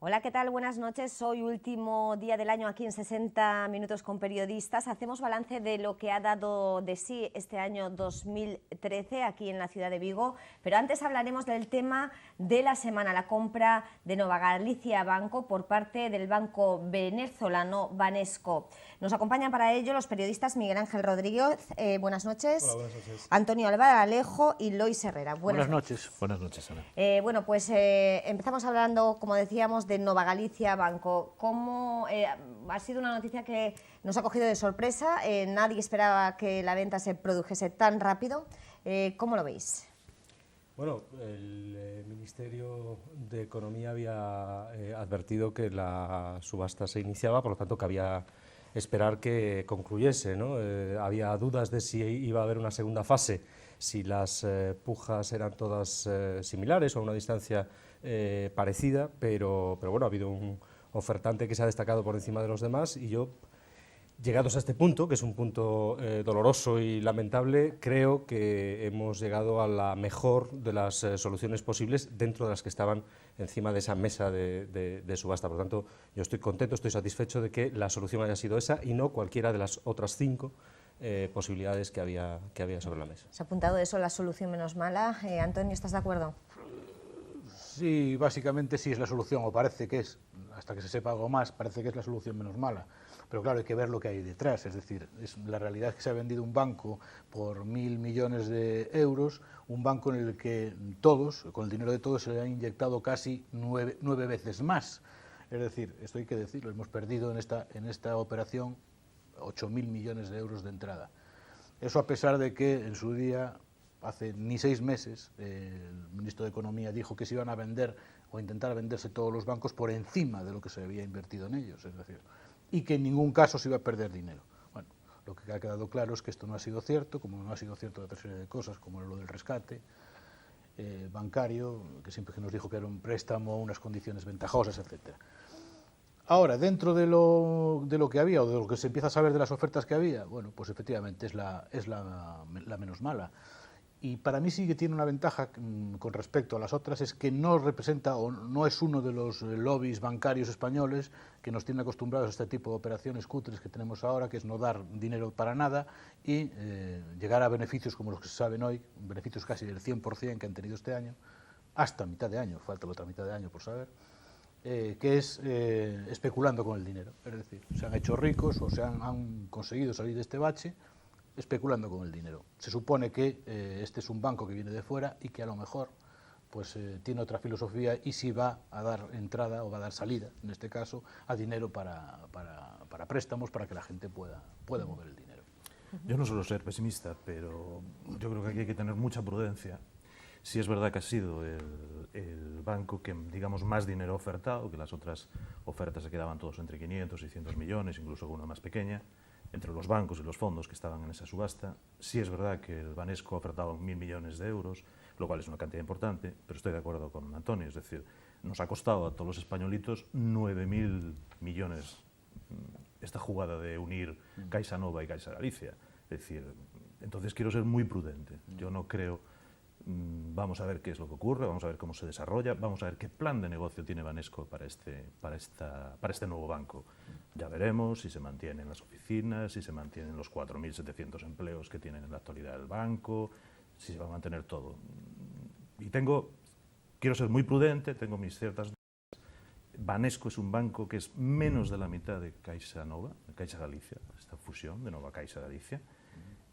Hola, ¿qué tal? Buenas noches. Hoy último día del año aquí en 60 Minutos con Periodistas. Hacemos balance de lo que ha dado de sí este año 2013 aquí en la ciudad de Vigo, pero antes hablaremos del tema de la semana, la compra de Nova Galicia Banco por parte del banco venezolano Banesco. Nos acompañan para ello los periodistas Miguel Ángel Rodríguez, buenas noches. Hola, buenas noches. Antonio Álvaro Alejo y Lois Herrera. Buenas noches. Buenas noches, Ana. Bueno, pues empezamos hablando, como decíamos, de Nova Galicia Banco. ¿Cómo ha sido una noticia que nos ha cogido de sorpresa? Nadie esperaba que la venta se produjese tan rápido. ¿Cómo lo veis? Bueno, el Ministerio de Economía había advertido que la subasta se iniciaba, por lo tanto que había esperar que concluyese, ¿no? Había dudas de si iba a haber una segunda fase, si las pujas eran todas similares o a una distancia parecida, pero bueno, ha habido un ofertante que se ha destacado por encima de los demás y yo, llegados a este punto, que es un punto doloroso y lamentable, creo que hemos llegado a la mejor de las soluciones posibles dentro de las que estaban encima de esa mesa de subasta. Por lo tanto, yo estoy contento, estoy satisfecho de que la solución haya sido esa y no cualquiera de las otras 5 posibilidades que había sobre la mesa. ¿Se ha apuntado eso, la solución menos mala? Antonio, ¿estás de acuerdo? Sí, básicamente sí es la solución, o parece que es, hasta que se sepa algo más, parece que es la solución menos mala. Pero claro, hay que ver lo que hay detrás, es decir, la realidad es que se ha vendido un banco por 1.000 millones de euros, un banco en el que todos, con el dinero de todos, se le han inyectado casi 9 veces más. Es decir, esto hay que decirlo, hemos perdido en esta operación 8.000 millones de euros de entrada. Eso a pesar de que en su día, hace ni 6 meses, el ministro de Economía dijo que se iban a vender o intentar venderse todos los bancos por encima de lo que se había invertido en ellos, es decir, y que en ningún caso se iba a perder dinero. Bueno, lo que ha quedado claro es que esto no ha sido cierto, como no ha sido cierto otra serie de cosas, como lo del rescate bancario, que siempre que nos dijo que era un préstamo, unas condiciones ventajosas, etcétera. Ahora, dentro de lo que había, o de lo que se empieza a saber de las ofertas que había, bueno, pues efectivamente es la menos mala. Y para mí sí que tiene una ventaja con respecto a las otras, es que no representa o no es uno de los lobbies bancarios españoles que nos tienen acostumbrados a este tipo de operaciones cutres que tenemos ahora, que es no dar dinero para nada y llegar a beneficios como los que se saben hoy, beneficios casi del 100% que han tenido este año, hasta mitad de año, falta la otra mitad de año por saber, que es especulando con el dinero. Es decir, se han hecho ricos o han conseguido salir de este bache especulando con el dinero. Se supone que este es un banco que viene de fuera y que a lo mejor pues tiene otra filosofía y sí va a dar entrada o va a dar salida, en este caso, a dinero para préstamos para que la gente pueda mover el dinero. Yo no suelo ser pesimista, pero yo creo que aquí hay que tener mucha prudencia. Si es verdad que ha sido el banco que, digamos, más dinero ha ofertado, que las otras ofertas se quedaban todos entre 500 y 600 millones, incluso alguna más pequeña, entre los bancos y los fondos que estaban en esa subasta. Sí es verdad que el Banesco ha ofertado 1.000 millones de euros, lo cual es una cantidad importante, pero estoy de acuerdo con Antonio, es decir, nos ha costado a todos los españolitos 9.000 millones esta jugada de unir Caixa Nova y Caixa Galicia. Es decir, entonces quiero ser muy prudente. Yo no creo... Vamos a ver qué es lo que ocurre, vamos a ver cómo se desarrolla, vamos a ver qué plan de negocio tiene Banesco para este nuevo banco. Ya veremos si se mantienen las oficinas, si se mantienen los 4.700 empleos que tienen en la actualidad el banco, si se va a mantener todo. Y quiero ser muy prudente, tengo mis ciertas dudas. Banesco es un banco que es menos de la mitad de Caixa Nova, de Caixa Galicia, esta fusión de Nova Caixa Galicia.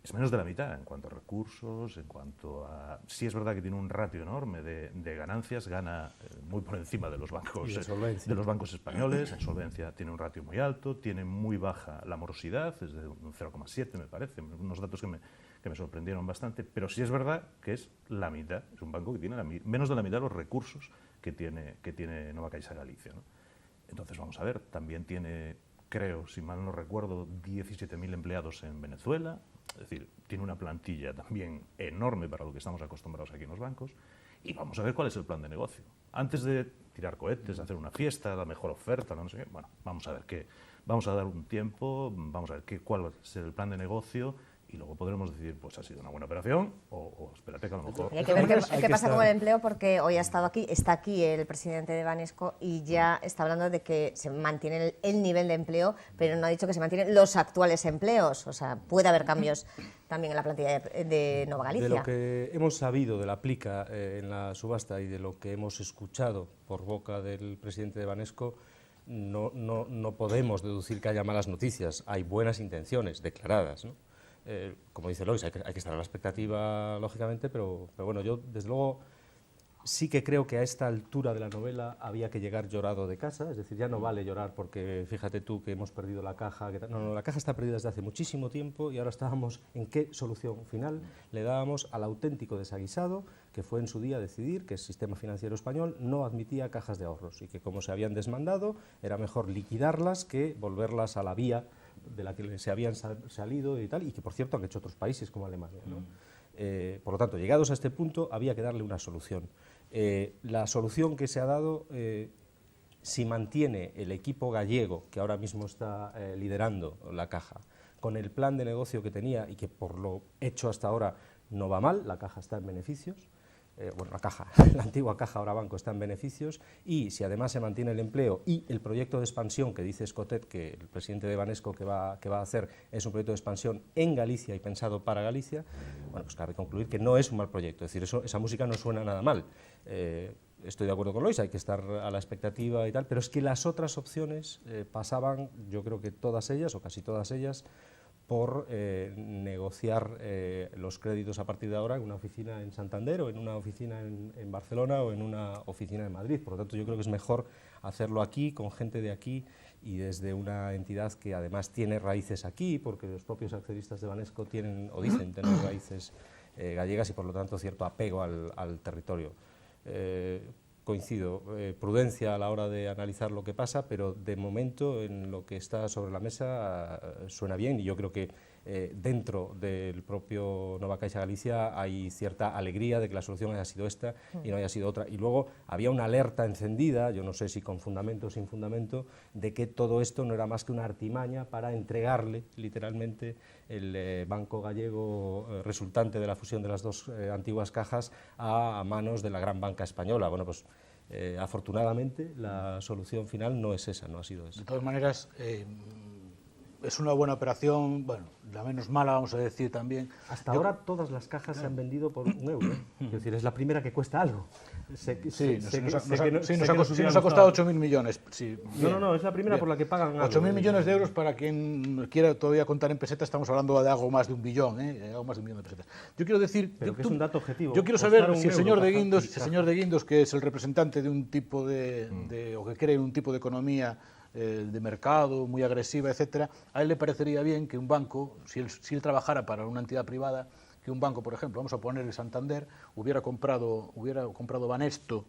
Es menos de la mitad en cuanto a recursos, en cuanto a... Sí es verdad que tiene un ratio enorme de ganancias, gana muy por encima de los bancos españoles, en solvencia tiene un ratio muy alto, tiene muy baja la morosidad, es de un 0,7 me parece, unos datos que me sorprendieron bastante, pero sí es verdad que es la mitad, es un banco que tiene menos de la mitad de los recursos que tiene Nova Caixa Galicia, ¿no? Entonces vamos a ver, también tiene, creo, si mal no recuerdo, 17.000 empleados en Venezuela. Es decir, tiene una plantilla también enorme para lo que estamos acostumbrados aquí en los bancos y vamos a ver cuál es el plan de negocio. Antes de tirar cohetes, hacer una fiesta, la mejor oferta, no sé qué, bueno, vamos a ver vamos a dar un tiempo, vamos a ver cuál va a ser el plan de negocio y luego podremos decir, pues ha sido una buena operación o espérate que a lo mejor... Y hay que ver qué pasa con el empleo, porque hoy está aquí el presidente de Banesco y ya está hablando de que se mantiene el nivel de empleo, pero no ha dicho que se mantienen los actuales empleos. O sea, puede haber cambios también en la plantilla de Nova Galicia. De lo que hemos sabido de la plica en la subasta y de lo que hemos escuchado por boca del presidente de Banesco, no podemos deducir que haya malas noticias. Hay buenas intenciones declaradas, ¿no? Como dice Lois, hay que estar a la expectativa, lógicamente, pero bueno, yo desde luego sí que creo que a esta altura de la novela había que llegar llorado de casa, es decir, ya no vale llorar porque fíjate tú que hemos perdido la caja, no, la caja está perdida desde hace muchísimo tiempo y ahora estábamos en qué solución final le dábamos al auténtico desaguisado que fue en su día decidir que el sistema financiero español no admitía cajas de ahorros y que como se habían desmandado era mejor liquidarlas que volverlas a la vía de la que se habían salido y tal, y que por cierto han hecho otros países como Alemania, ¿no? Por lo tanto, llegados a este punto, había que darle una solución. La solución que se ha dado, si mantiene el equipo gallego, que ahora mismo está liderando la caja, con el plan de negocio que tenía y que por lo hecho hasta ahora no va mal, la caja está en beneficios, bueno, la antigua caja, ahora banco, está en beneficios, y si además se mantiene el empleo y el proyecto de expansión que dice Escotet, que el presidente de Banesco que va a hacer, es un proyecto de expansión en Galicia y pensado para Galicia, bueno, pues cabe concluir que no es un mal proyecto, es decir, esa música no suena nada mal. Estoy de acuerdo con Lois, hay que estar a la expectativa y tal, pero es que las otras opciones pasaban, yo creo que todas ellas, o casi todas ellas, por negociar los créditos a partir de ahora en una oficina en Santander o en una oficina en Barcelona o en una oficina en Madrid. Por lo tanto, yo creo que es mejor hacerlo aquí, con gente de aquí y desde una entidad que además tiene raíces aquí, porque los propios accionistas de Banesco tienen o dicen tener raíces gallegas y por lo tanto cierto apego al territorio. Coincido, prudencia a la hora de analizar lo que pasa, pero de momento en lo que está sobre la mesa suena bien y yo creo que dentro del propio Nova Caixa Galicia hay cierta alegría de que la solución haya sido esta y no haya sido otra. Y luego había una alerta encendida, yo no sé si con fundamento o sin fundamento, de que todo esto no era más que una artimaña para entregarle literalmente el banco gallego resultante de la fusión de las dos antiguas cajas a manos de la gran banca española. Bueno, pues afortunadamente la solución final no es esa, no ha sido esa. De todas maneras, es una buena operación, bueno, la menos mala vamos a decir también. Hasta ahora todas las cajas se han vendido por €1, es decir, es la primera que cuesta algo. Sí, nos ha costado 8.000 millones. Sí, no, es la primera por la que pagan algo. 8.000 millones de euros, para quien quiera todavía contar en pesetas, estamos hablando de algo más de 1 billón, algo más de 1 billón de pesetas. Yo quiero decir... Pero que es un dato objetivo. Yo quiero saber si el señor de Guindos, que es el representante de un tipo de o que cree en un tipo de economía de mercado, muy agresiva, etcétera, a él le parecería bien que un banco, si él trabajara para una entidad privada, que un banco, por ejemplo, vamos a poner el Santander, hubiera comprado Banesto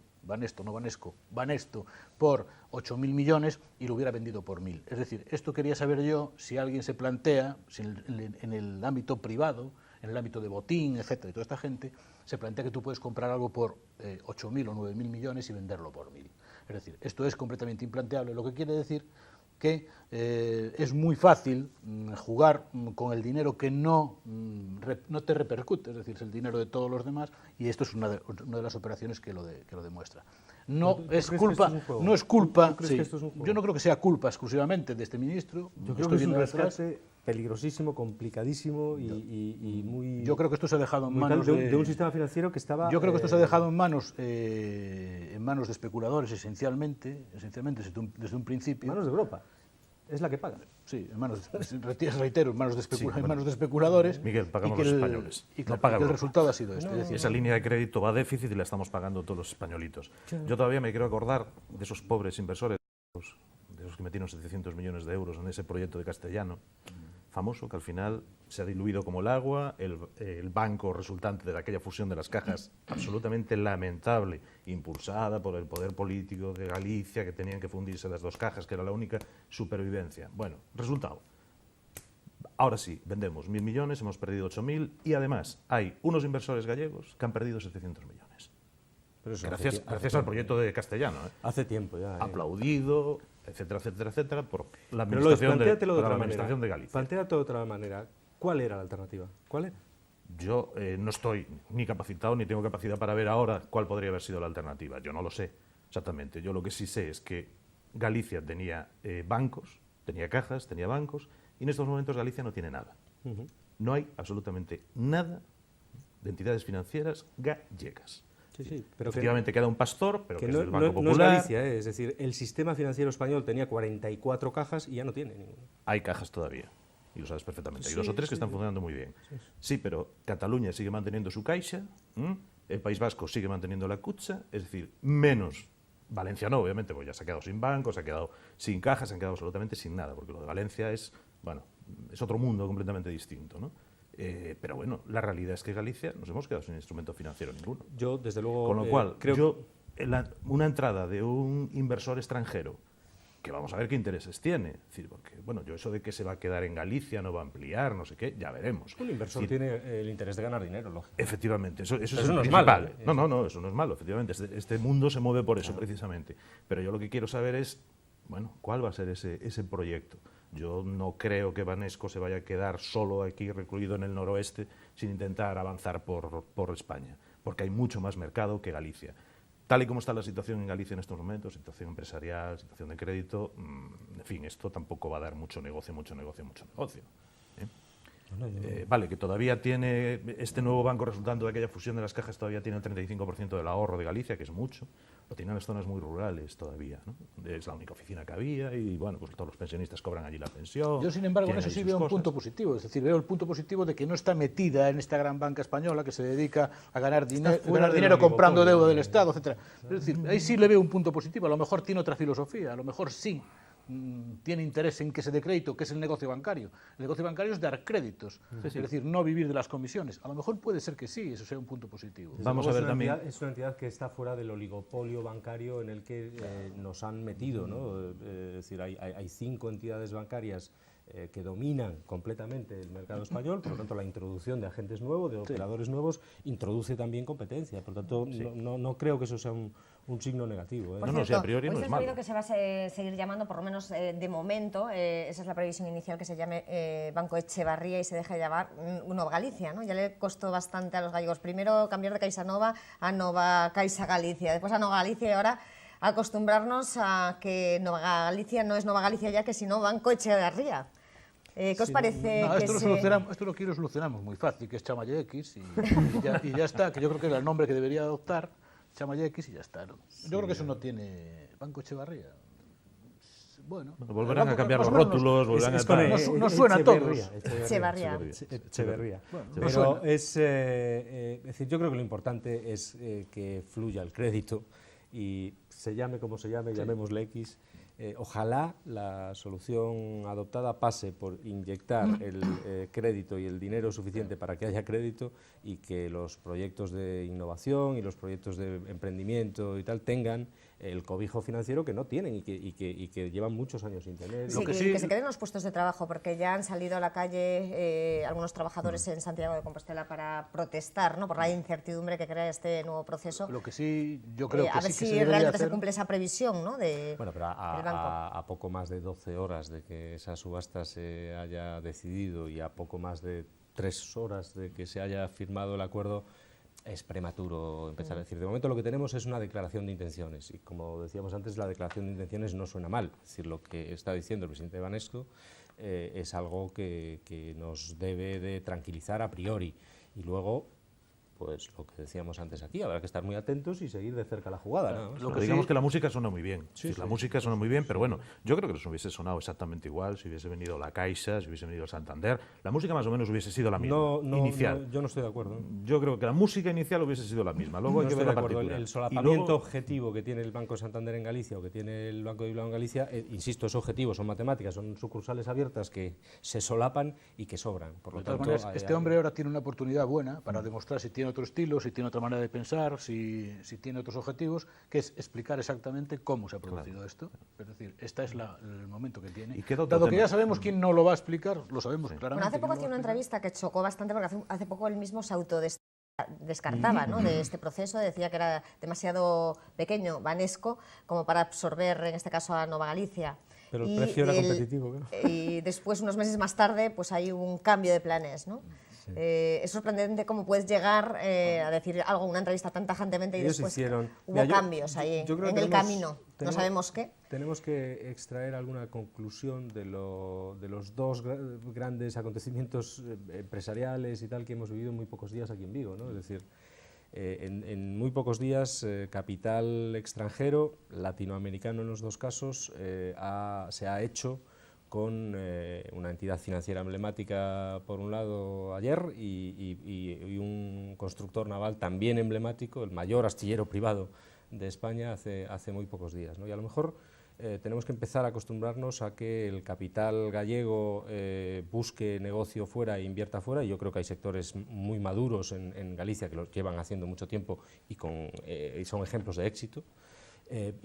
por 8.000 millones y lo hubiera vendido por 1.000. Es decir, esto quería saber yo si alguien se plantea, si en el ámbito privado, en el ámbito de Botín, etcétera, y toda esta gente, se plantea que tú puedes comprar algo por 8.000 o 9.000 millones y venderlo por 1.000. Es decir, esto es completamente implanteable, lo que quiere decir que es muy fácil jugar con el dinero que no te repercute, es decir, es el dinero de todos los demás, y esto es una de las operaciones que lo demuestra. No es culpa, yo no creo que sea culpa exclusivamente de este ministro. Yo creo que es un rescate peligrosísimo, complicadísimo y muy... Yo creo que esto se ha dejado en manos de un sistema financiero que estaba... Yo creo que esto se ha dejado en manos de especuladores, esencialmente desde un principio. En manos de Europa. Es la que paga. Sí, reitero, en manos de especuladores. Miguel, pagamos los españoles. Y no paga el resultado ha sido este. Es decir, esa línea de crédito va a déficit y la estamos pagando todos los españolitos. Claro. Yo todavía me quiero acordar de esos pobres inversores, de esos que metieron 700 millones de euros en ese proyecto de Castellano, famoso, que al final se ha diluido como el agua, el banco resultante de aquella fusión de las cajas, absolutamente lamentable, impulsada por el poder político de Galicia, que tenían que fundirse las dos cajas, que era la única supervivencia. Bueno, resultado. Ahora sí, vendemos 1.000 millones, hemos perdido 8.000 y además hay unos inversores gallegos que han perdido 700 millones. Pero eso gracias al proyecto de Castellano. Hace tiempo ya. Aplaudido, etcétera, etcétera, etcétera, por la administración de Galicia. Plantéatelo de otra manera. ¿Cuál era la alternativa? ¿Cuál era? Yo no estoy ni capacitado ni tengo capacidad para ver ahora cuál podría haber sido la alternativa. Yo no lo sé exactamente. Yo lo que sí sé es que Galicia tenía bancos, tenía cajas, tenía bancos, y en estos momentos Galicia no tiene nada. No hay absolutamente nada de entidades financieras gallegas. Sí, pero efectivamente queda un pastor, pero que es del Banco Popular. No es Galicia, es decir, el sistema financiero español tenía 44 cajas y ya no tiene ninguna. Hay cajas todavía, y lo sabes perfectamente. Hay dos o tres que están funcionando muy bien. Sí, pero Cataluña sigue manteniendo su caixa, el País Vasco sigue manteniendo la Cutxa, es decir, menos Valencia no, obviamente, porque ya se ha quedado sin bancos, se ha quedado sin cajas, se han quedado absolutamente sin nada, porque lo de Valencia es, bueno, es otro mundo completamente distinto, ¿no? Pero bueno, la realidad es que Galicia nos hemos quedado sin instrumento financiero ninguno. Yo, desde luego, con lo cual, creo una entrada de un inversor extranjero, que vamos a ver qué intereses tiene, es decir, porque, bueno, yo eso de que se va a quedar en Galicia, no va a ampliar, no sé qué, ya veremos. Un inversor tiene el interés de ganar dinero, lógico. Efectivamente, eso es no es principal. malo. No, eso no es malo, efectivamente. Este mundo se mueve por eso, precisamente. Pero yo lo que quiero saber es, bueno, ¿cuál va a ser ese proyecto? Yo no creo que Banesco se vaya a quedar solo aquí recluido en el noroeste sin intentar avanzar por España, porque hay mucho más mercado que Galicia. Tal y como está la situación en Galicia en estos momentos, situación empresarial, situación de crédito, en fin, esto tampoco va a dar mucho negocio. Vale, que todavía tiene este nuevo banco resultando de aquella fusión de las cajas, todavía tiene el 35% del ahorro de Galicia, que es mucho, lo tiene en las zonas muy rurales todavía, ¿no? Es la única oficina que había y, bueno, pues todos los pensionistas cobran allí la pensión. Yo, sin embargo, en eso sí veo un punto positivo, es decir, veo el punto positivo de que no está metida en esta gran banca española que se dedica a ganar dinero comprando deuda del Estado, etcétera. Es decir, ahí sí le veo un punto positivo, a lo mejor tiene otra filosofía, a lo mejor sí tiene interés en que se dé crédito, que es el negocio bancario. El negocio bancario es dar créditos, es decir, no vivir de las comisiones. A lo mejor puede ser que sí, eso sea un punto positivo. Vamos a ver también. Es una entidad que está fuera del oligopolio bancario en el que nos han metido, ¿no? Es decir, hay 5 entidades bancarias que dominan completamente el mercado español, por lo tanto la introducción de agentes nuevos, de operadores nuevos, introduce también competencia, por lo tanto no creo que eso sea un signo negativo. Por cierto, a priori no es malo. Hoy se ha sabido que se va a seguir llamando, por lo menos de momento, esa es la previsión inicial, que se llame Banco Echevarría y se deje de llamar Nova Galicia, ¿no? Ya le costó bastante a los gallegos, primero cambiar de Caixa Nova a Nova Caixa Galicia, después a Nova Galicia y ahora acostumbrarnos a que Nova Galicia no es Nova Galicia ya, que sino Banco Echevarría. ¿Qué os parece? No, esto lo solucionamos muy fácil, que es Chamalle X y ya está, que yo creo que era el nombre que debería adoptar, Chamalle X y ya está, ¿no? Yo creo que eso no tiene Banco Echevarría. Bueno, volverán a cambiar los rótulos, volverán a... Nos suena a todos. Echevarría. Pero es decir, yo creo que lo importante es que fluya el crédito y se llame como se llame, llamémosle X. Ojalá la solución adoptada pase por inyectar el crédito y el dinero suficiente para que haya crédito y que los proyectos de innovación y los proyectos de emprendimiento y tal tengan el cobijo financiero que no tienen y que llevan muchos años sin tener. Sí, que se queden los puestos de trabajo, porque ya han salido a la calle algunos trabajadores en Santiago de Compostela para protestar, ¿no?, por la incertidumbre que crea este nuevo proceso. Lo que sí, yo creo que a ver sí que si realmente se cumple esa previsión, ¿no?, de, bueno, pero a poco más de 12 horas de que esa subasta se haya decidido y a poco más de 3 horas de que se haya firmado el acuerdo, es prematuro empezar a decir. De momento lo que tenemos es una declaración de intenciones y, como decíamos antes, la declaración de intenciones no suena mal. Es decir, lo que está diciendo el presidente Banesco es algo que nos debe de tranquilizar a priori y luego, pues lo que decíamos antes aquí, habrá que estar muy atentos y seguir de cerca la jugada, ¿no? Lo que digamos que la música suena muy bien, la música suena muy bien, pero bueno, yo creo que nos hubiese sonado exactamente igual si hubiese venido la Caixa, si hubiese venido el Santander, la música más o menos hubiese sido la misma, inicial. Yo no estoy de acuerdo. Yo creo que la música inicial hubiese sido la misma, luego hay que ver la partitura. El solapamiento objetivo que tiene el Banco Santander en Galicia o que tiene el Banco de Bilbao en Galicia, insisto, es objetivo, son matemáticas, son sucursales abiertas que se solapan y que sobran. Por lo tanto, este hombre ahora tiene una oportunidad buena para demostrar si tiene otro estilo, si tiene otra manera de pensar, si tiene otros objetivos, que es explicar exactamente cómo se ha producido esto. Es decir, este es el momento que tiene. Dado que ya sabemos quién no lo va a explicar, lo sabemos claramente. Bueno, hace poco hacía una entrevista que chocó bastante porque hace poco él mismo se autodescartaba, ¿no?, de este proceso, decía que era demasiado pequeño, Banesco, como para absorber en este caso a Nova Galicia. Pero el precio era competitivo, claro. Y después, unos meses más tarde, pues hay un cambio de planes, ¿no? Sí. Es sorprendente cómo puedes llegar a decir algo en una entrevista tan tajantemente y Ellos después hicieron... hubo Mira, cambios ahí en el camino. No sabemos qué. Tenemos que extraer alguna conclusión de los dos grandes acontecimientos empresariales y tal que hemos vivido en muy pocos días aquí en Vigo, ¿no? Es decir, en muy pocos días, capital extranjero, latinoamericano en los dos casos, se ha hecho con una entidad financiera emblemática por un lado ayer y un constructor naval también emblemático, el mayor astillero privado de España hace muy pocos días, ¿no? Y a lo mejor tenemos que empezar a acostumbrarnos a que el capital gallego busque negocio fuera e invierta fuera, y yo creo que hay sectores muy maduros en Galicia que lo llevan haciendo mucho tiempo y son ejemplos de éxito.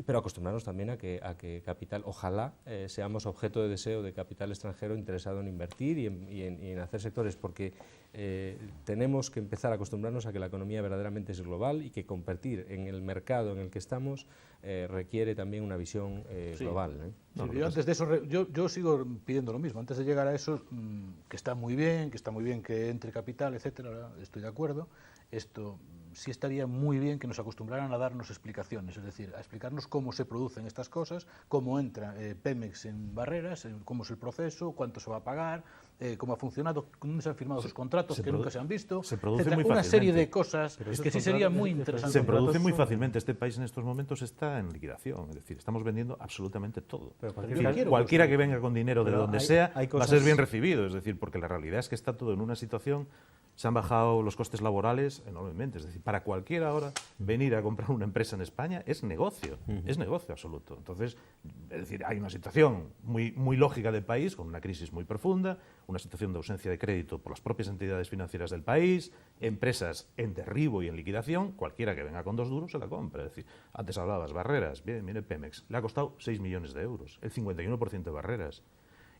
Pero acostumbrarnos también a que capital, ojalá seamos objeto de deseo de capital extranjero interesado en invertir y en hacer sectores, porque tenemos que empezar a acostumbrarnos a que la economía verdaderamente es global y que competir en el mercado en el que estamos requiere también una visión global, ¿eh? Sí, yo antes de eso, yo sigo pidiendo lo mismo. Antes de llegar a eso, que está muy bien que entre capital, etcétera, estoy de acuerdo. Esto sí estaría muy bien que nos acostumbraran a darnos explicaciones, es decir, a explicarnos cómo se producen estas cosas, cómo entra Pemex en Barreras, cómo es el proceso, cuánto se va a pagar, cómo ha funcionado, cómo se han firmado esos contratos que nunca se han visto, se produce etcétera. muy Una serie fácilmente. de cosas que sí sería muy interesante. Se produce muy fácilmente. Este país en estos momentos está en liquidación, es decir, estamos vendiendo absolutamente todo. Pero Cualquiera que venga con dinero de donde sea va a ser bien cosas... recibido, es decir, porque la realidad es que está todo en una situación. Se han bajado los costes laborales enormemente. Es decir, para cualquiera ahora venir a comprar una empresa en España es negocio absoluto. Entonces, es decir, hay una situación muy lógica del país, con una crisis muy profunda, una situación de ausencia de crédito por las propias entidades financieras del país, empresas en derribo y en liquidación. Cualquiera que venga con 2 duros se la compra. Es decir, antes hablabas Barreras, bien, mire Pemex, le ha costado 6 millones de euros, el 51% de Barreras.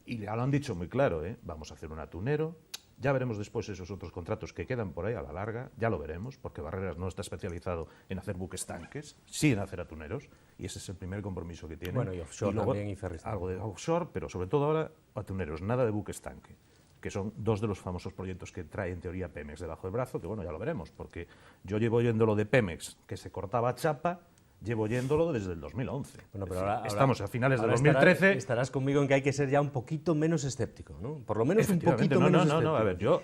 Y ya lo han dicho muy claro, vamos a hacer un atunero. Ya veremos después esos otros contratos que quedan por ahí a la larga, ya lo veremos, porque Barreras no está especializado en hacer buques tanques, sí en hacer atuneros, y ese es el primer compromiso que tiene. Bueno, y offshore luego, también, y ferries. Algo de offshore, pero sobre todo ahora atuneros, nada de buques tanque, que son 2 de los famosos proyectos que trae en teoría Pemex debajo del brazo, que bueno, ya lo veremos, porque yo llevo oyendo lo de Pemex, que se cortaba chapa, llevo oyéndolo desde el 2011. Bueno, pero ahora, estamos a finales del ahora 2013. Estarás conmigo en que hay que ser ya un poquito menos escéptico, ¿no? Por lo menos un poquito no, menos no, escéptico. a ver, yo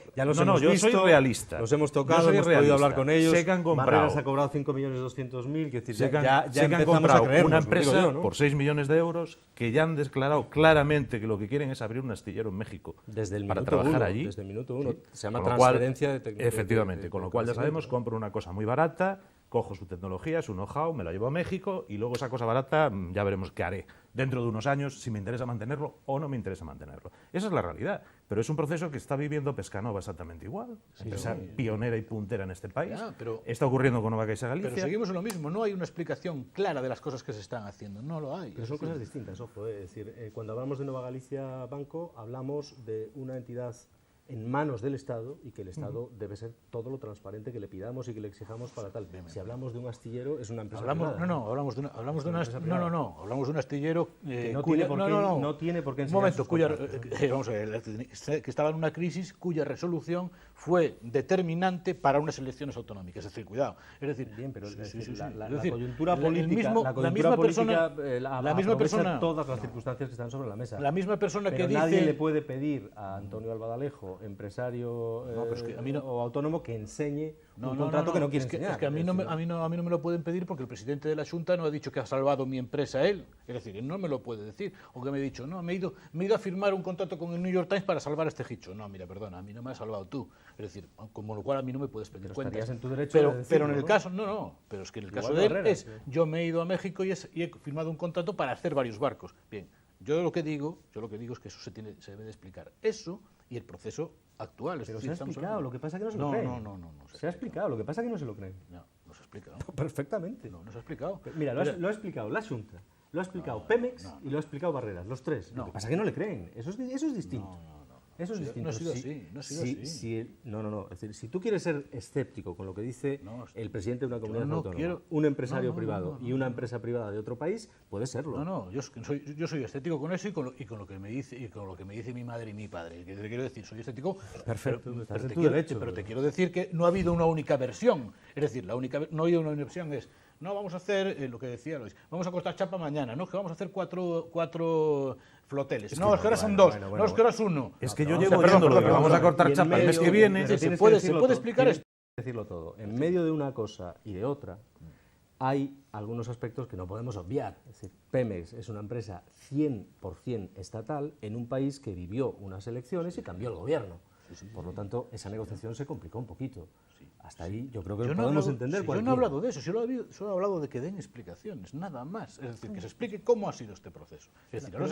soy realista. Los hemos tocado, Yo soy hemos realista. podido hablar con ellos. Sé que han comprado. Barreras ha cobrado 5.200.000, que decir, Sé que ya han empezamos comprado a creernos, una lo digo empresa yo, ¿no? por 6 millones de euros, que ya han declarado claramente que lo que quieren es abrir un astillero en México Desde el para minuto trabajar uno, allí. desde el minuto uno. Sí. Se llama Con lo cual, transferencia de tecnología. efectivamente, con lo cual ya sabemos, compro una cosa muy barata, cojo su tecnología, su know-how, me la llevo a México y luego esa cosa barata ya veremos qué haré dentro de unos años, si me interesa mantenerlo o no me interesa mantenerlo. Esa es la realidad, pero es un proceso que está viviendo Pescanova exactamente igual, empresa pionera y puntera en este país. Está ocurriendo con Nova Caixa Galicia. Pero seguimos en lo mismo, no hay una explicación clara de las cosas que se están haciendo, no lo hay. Pero son cosas distintas, ojo, es decir, cuando hablamos de Nova Galicia Banco, hablamos de una entidad en manos del Estado y que el Estado debe ser todo lo transparente que le pidamos y que le exijamos para tal. Si hablamos de un astillero, es una empresa privada. Hablamos de un astillero que no tiene por qué un momento, vamos a ver, que estaba en una crisis cuya resolución fue determinante para unas elecciones autonómicas. Es decir, cuidado. Es decir, bien, pero la coyuntura política, la misma persona, todas las circunstancias que están sobre la mesa. La misma persona pero que dice... nadie le puede pedir a Antonio Albadalejo, empresario o autónomo, que enseñe un contrato que no quiere enseñar. Es que a mí no me lo pueden pedir porque el presidente de la Junta no ha dicho que ha salvado mi empresa él. Es decir, él no me lo puede decir. O que me ha dicho, no, me he ido a firmar un contrato con el New York Times para salvar a este hicho. No, mira, perdona, a mí no me has salvado tú. Es decir, como lo cual a mí no me puedes pedir cuentas. Estarías en tu derecho de decirlo, pero en el caso, pero es que en el caso de él yo me he ido a México y he firmado un contrato para hacer varios barcos. Bien, yo lo que digo es que eso se debe de explicar. Eso y el proceso actual. Pero se ha explicado, lo que pasa es que no se lo creen. No. Se ha explicado, lo que pasa es que no se lo creen. No se ha explicado. Perfectamente. No se ha explicado. Mira, lo ha explicado la Junta, lo ha explicado Pemex y lo ha explicado Barreras, los tres. Lo que pasa es que no le creen, eso es distinto. Eso es distinto. No ha sido así, no ha sido así. No. Es decir, si tú quieres ser escéptico con lo que dice el presidente de una comunidad autónoma, un empresario privado y una empresa privada de otro país, puede serlo. Yo soy escéptico con eso y con lo que me dice mi madre y mi padre. Que te quiero decir, soy escéptico. Perfecto, pero te quiero decir que no ha habido una única versión. Es decir, no ha habido una única versión. No, vamos a hacer lo que decía Lois, vamos a cortar chapa mañana, no, que vamos a hacer cuatro floteles. Es que ahora son dos, no, es que ahora es uno. Es que yo llevo oyendo que vamos a cortar chapa el mes que viene. ¿Se puede explicar esto? Decirlo todo. En medio de una cosa y de otra, hay algunos aspectos que no podemos obviar. Es decir, Pemex es una empresa 100% estatal en un país que vivió unas elecciones y cambió el gobierno. Por lo tanto, esa negociación se complicó un poquito. Hasta ahí yo creo que podemos entender. Yo no he hablado de eso, solo he hablado de que den explicaciones, nada más. Es decir, que se explique cómo ha sido este proceso. Es decir, ahora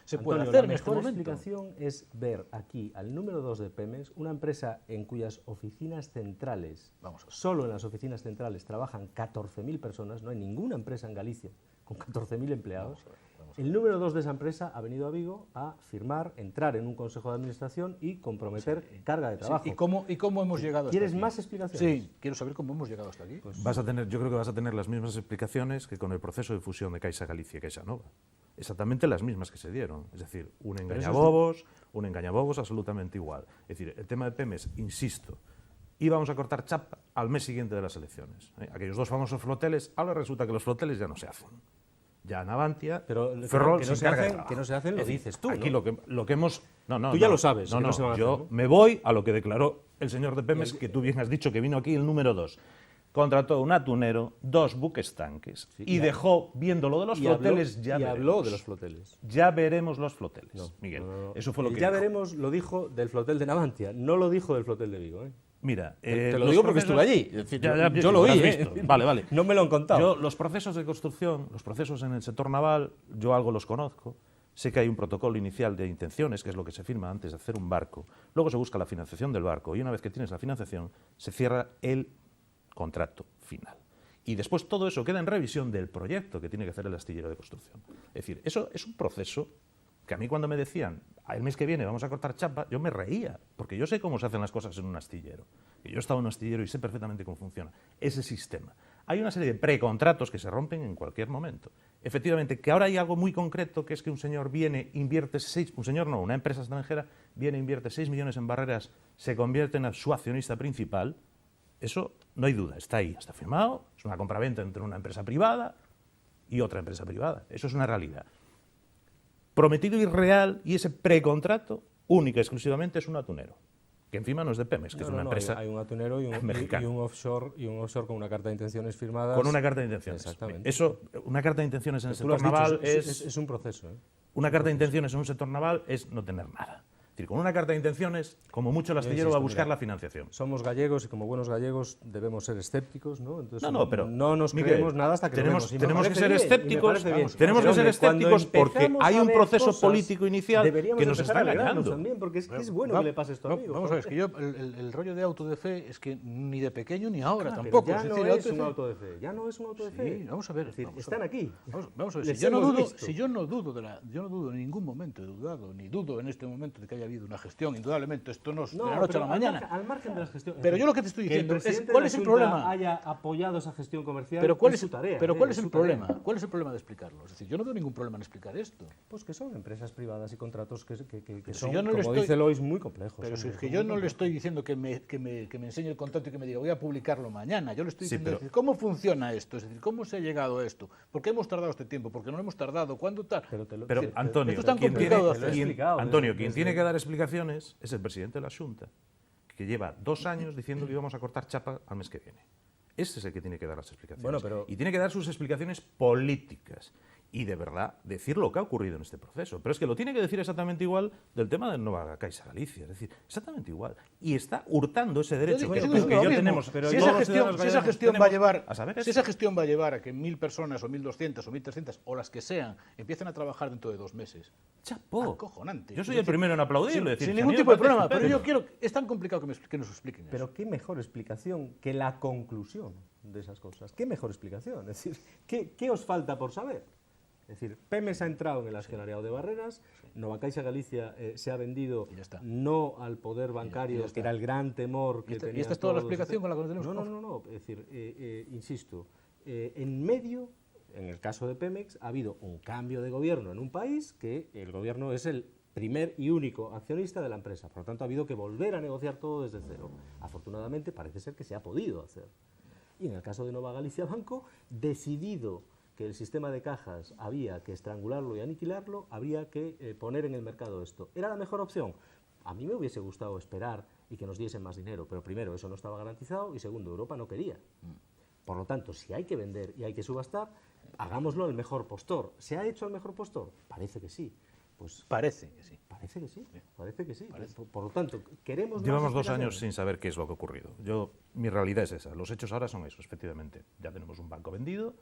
se puede hacer en este momento. La explicación es ver aquí al número 2 de Pemex, una empresa en cuyas oficinas centrales, solo en las oficinas centrales trabajan 14.000 personas, no hay ninguna empresa en Galicia con 14.000 empleados. El número 2 de esa empresa ha venido a Vigo a firmar, entrar en un consejo de administración y comprometer carga de trabajo. ¿Y cómo hemos llegado hasta aquí? ¿Quieres más explicaciones? Sí, quiero saber cómo hemos llegado hasta aquí. Yo creo que vas a tener las mismas explicaciones que con el proceso de fusión de Caixa Galicia y Caixa Nova. Exactamente las mismas que se dieron. Es decir, un engañabobos absolutamente igual. Es decir, el tema de Pemex, insisto, íbamos a cortar chapa al mes siguiente de las elecciones. Aquellos dos famosos floteles, ahora resulta que los floteles ya no se hacen. Ya Navantia, pero Ferrol que se encarga de que no se hacen, lo dices tú, aquí ¿no? lo que hemos... Tú ya lo sabes. Yo me voy a lo que declaró el señor de Pemex, que tú bien has dicho que vino aquí el número 2. Contrató un atunero, 2 buques tanques, y dejó, viendo lo de los floteles, habló de los floteles. Ya veremos los floteles, Miguel. Eso fue lo que ya dijo. veremos lo dijo del flotel de Navantia, no lo dijo del flotel de Vigo, ¿eh? Mira, te lo digo porque estuve allí. Es decir, yo lo oí, Vale. No me lo han contado. Los procesos de construcción, los procesos en el sector naval, yo algo los conozco. Sé que hay un protocolo inicial de intenciones, que es lo que se firma antes de hacer un barco. Luego se busca la financiación del barco y una vez que tienes la financiación, se cierra el contrato final. Y después todo eso queda en revisión del proyecto que tiene que hacer el astillero de construcción. Es decir, eso es un proceso que a mí cuando me decían, el mes que viene vamos a cortar chapa, yo me reía, porque yo sé cómo se hacen las cosas en un astillero. Y yo he estado en un astillero y sé perfectamente cómo funciona ese sistema. Hay una serie de precontratos que se rompen en cualquier momento. Efectivamente, que ahora hay algo muy concreto, que es que un señor viene, invierte una empresa extranjera, viene, invierte 6 millones en barreras, se convierte en su accionista principal. Eso no hay duda, está ahí, está firmado, es una compraventa entre una empresa privada y otra empresa privada. Eso es una realidad. Prometido irreal, y ese precontrato única y exclusivamente es un atunero, que encima no es de Pemex, que es una empresa. Hay un atunero y un offshore con una carta de intenciones firmadas. Con una carta de intenciones. Exactamente. Eso, una carta de intenciones en el sector naval es un proceso. Una carta de intenciones en un sector naval es no tener nada. Es decir, con una carta de intenciones, como mucho el astillero va a buscar la financiación. Somos gallegos y como buenos gallegos debemos ser escépticos, ¿no? Entonces, pero no nos creemos nada hasta que tenemos que ser bien, escépticos. Tenemos que ser escépticos porque hay un proceso político inicial que nos está engañando. También, porque es bueno que le pase esto a mí. Vamos a ver, es que yo el rollo de auto de fe es que ni de pequeño ni ahora tampoco. Ya no es un auto de fe. Ya no es un auto de fe. Sí, vamos a ver. Están aquí. Vamos a ver. Si yo no dudo en ningún momento, he dudado, ni dudo en este momento de que haya habido una gestión. Indudablemente, esto no es de la noche a la mañana. Al margen de la gestión. Pero yo lo que te estoy diciendo es cuál es el problema. Haya apoyado esa gestión comercial. Pero cuál es su tarea. Pero cuál es el problema. ¿Cuál es el problema de explicarlo? Es decir, yo no veo ningún problema en explicar esto. Pues que son empresas privadas y contratos que son, como dice Lois, muy complejos. Pero si es que yo no le estoy diciendo que me enseñe el contrato y que me diga voy a publicarlo mañana. Yo le estoy diciendo decir, cómo funciona esto, es decir, cómo se ha llegado a esto, por qué hemos tardado este tiempo, por qué no hemos tardado, cuándo tal. Pero Antonio, esto es tan complicado de hacer. Antonio, quien tiene que dar explicaciones es el presidente de la Xunta, que lleva 2 años diciendo que íbamos a cortar chapa al mes que viene. Ese es el que tiene que dar las explicaciones. Y tiene que dar sus explicaciones políticas. Y de verdad, decir lo que ha ocurrido en este proceso. Pero es que lo tiene que decir exactamente igual del tema de Nova Caixa Galicia. Es decir, exactamente igual. Y está hurtando ese derecho que yo tenemos. Si esa gestión va a llevar a que 1.000 personas, o 1.200, o 1.300, o las que sean, empiecen a trabajar dentro de 2 meses. ¡Chapó! Acojonante. Yo soy el primero en aplaudirlo. Sin ningún tipo de problema. Pero yo quiero... Es tan complicado que nos expliquen eso. Pero qué mejor explicación que la conclusión de esas cosas. ¿Qué mejor explicación? Es decir, ¿qué os falta por saber? Es decir, Pemex ha entrado en el accionariado de Barreras, Nova Caixa Galicia se ha vendido no al poder bancario, que era el gran temor que tenía. ¿Y esta es toda la explicación con la que tenemos? No. Es decir, insisto, en medio, en el caso de Pemex, ha habido un cambio de gobierno en un país que el gobierno es el primer y único accionista de la empresa. Por lo tanto, ha habido que volver a negociar todo desde cero. Afortunadamente, parece ser que se ha podido hacer. Y en el caso de Nova Galicia Banco, decidido que el sistema de cajas había que estrangularlo y aniquilarlo, habría que poner en el mercado esto. ¿Era la mejor opción? A mí me hubiese gustado esperar y que nos diesen más dinero, pero primero, eso no estaba garantizado, y segundo, Europa no quería. Por lo tanto, si hay que vender y hay que subastar, hagámoslo al mejor postor. ¿Se ha hecho al mejor postor? Parece que sí. Pues parece que sí. Parece que sí, parece que sí. Por lo tanto, queremos... Llevamos 2 años sin saber qué es lo que ha ocurrido. Mi realidad es esa. Los hechos ahora son esos, efectivamente. Ya tenemos un banco vendido,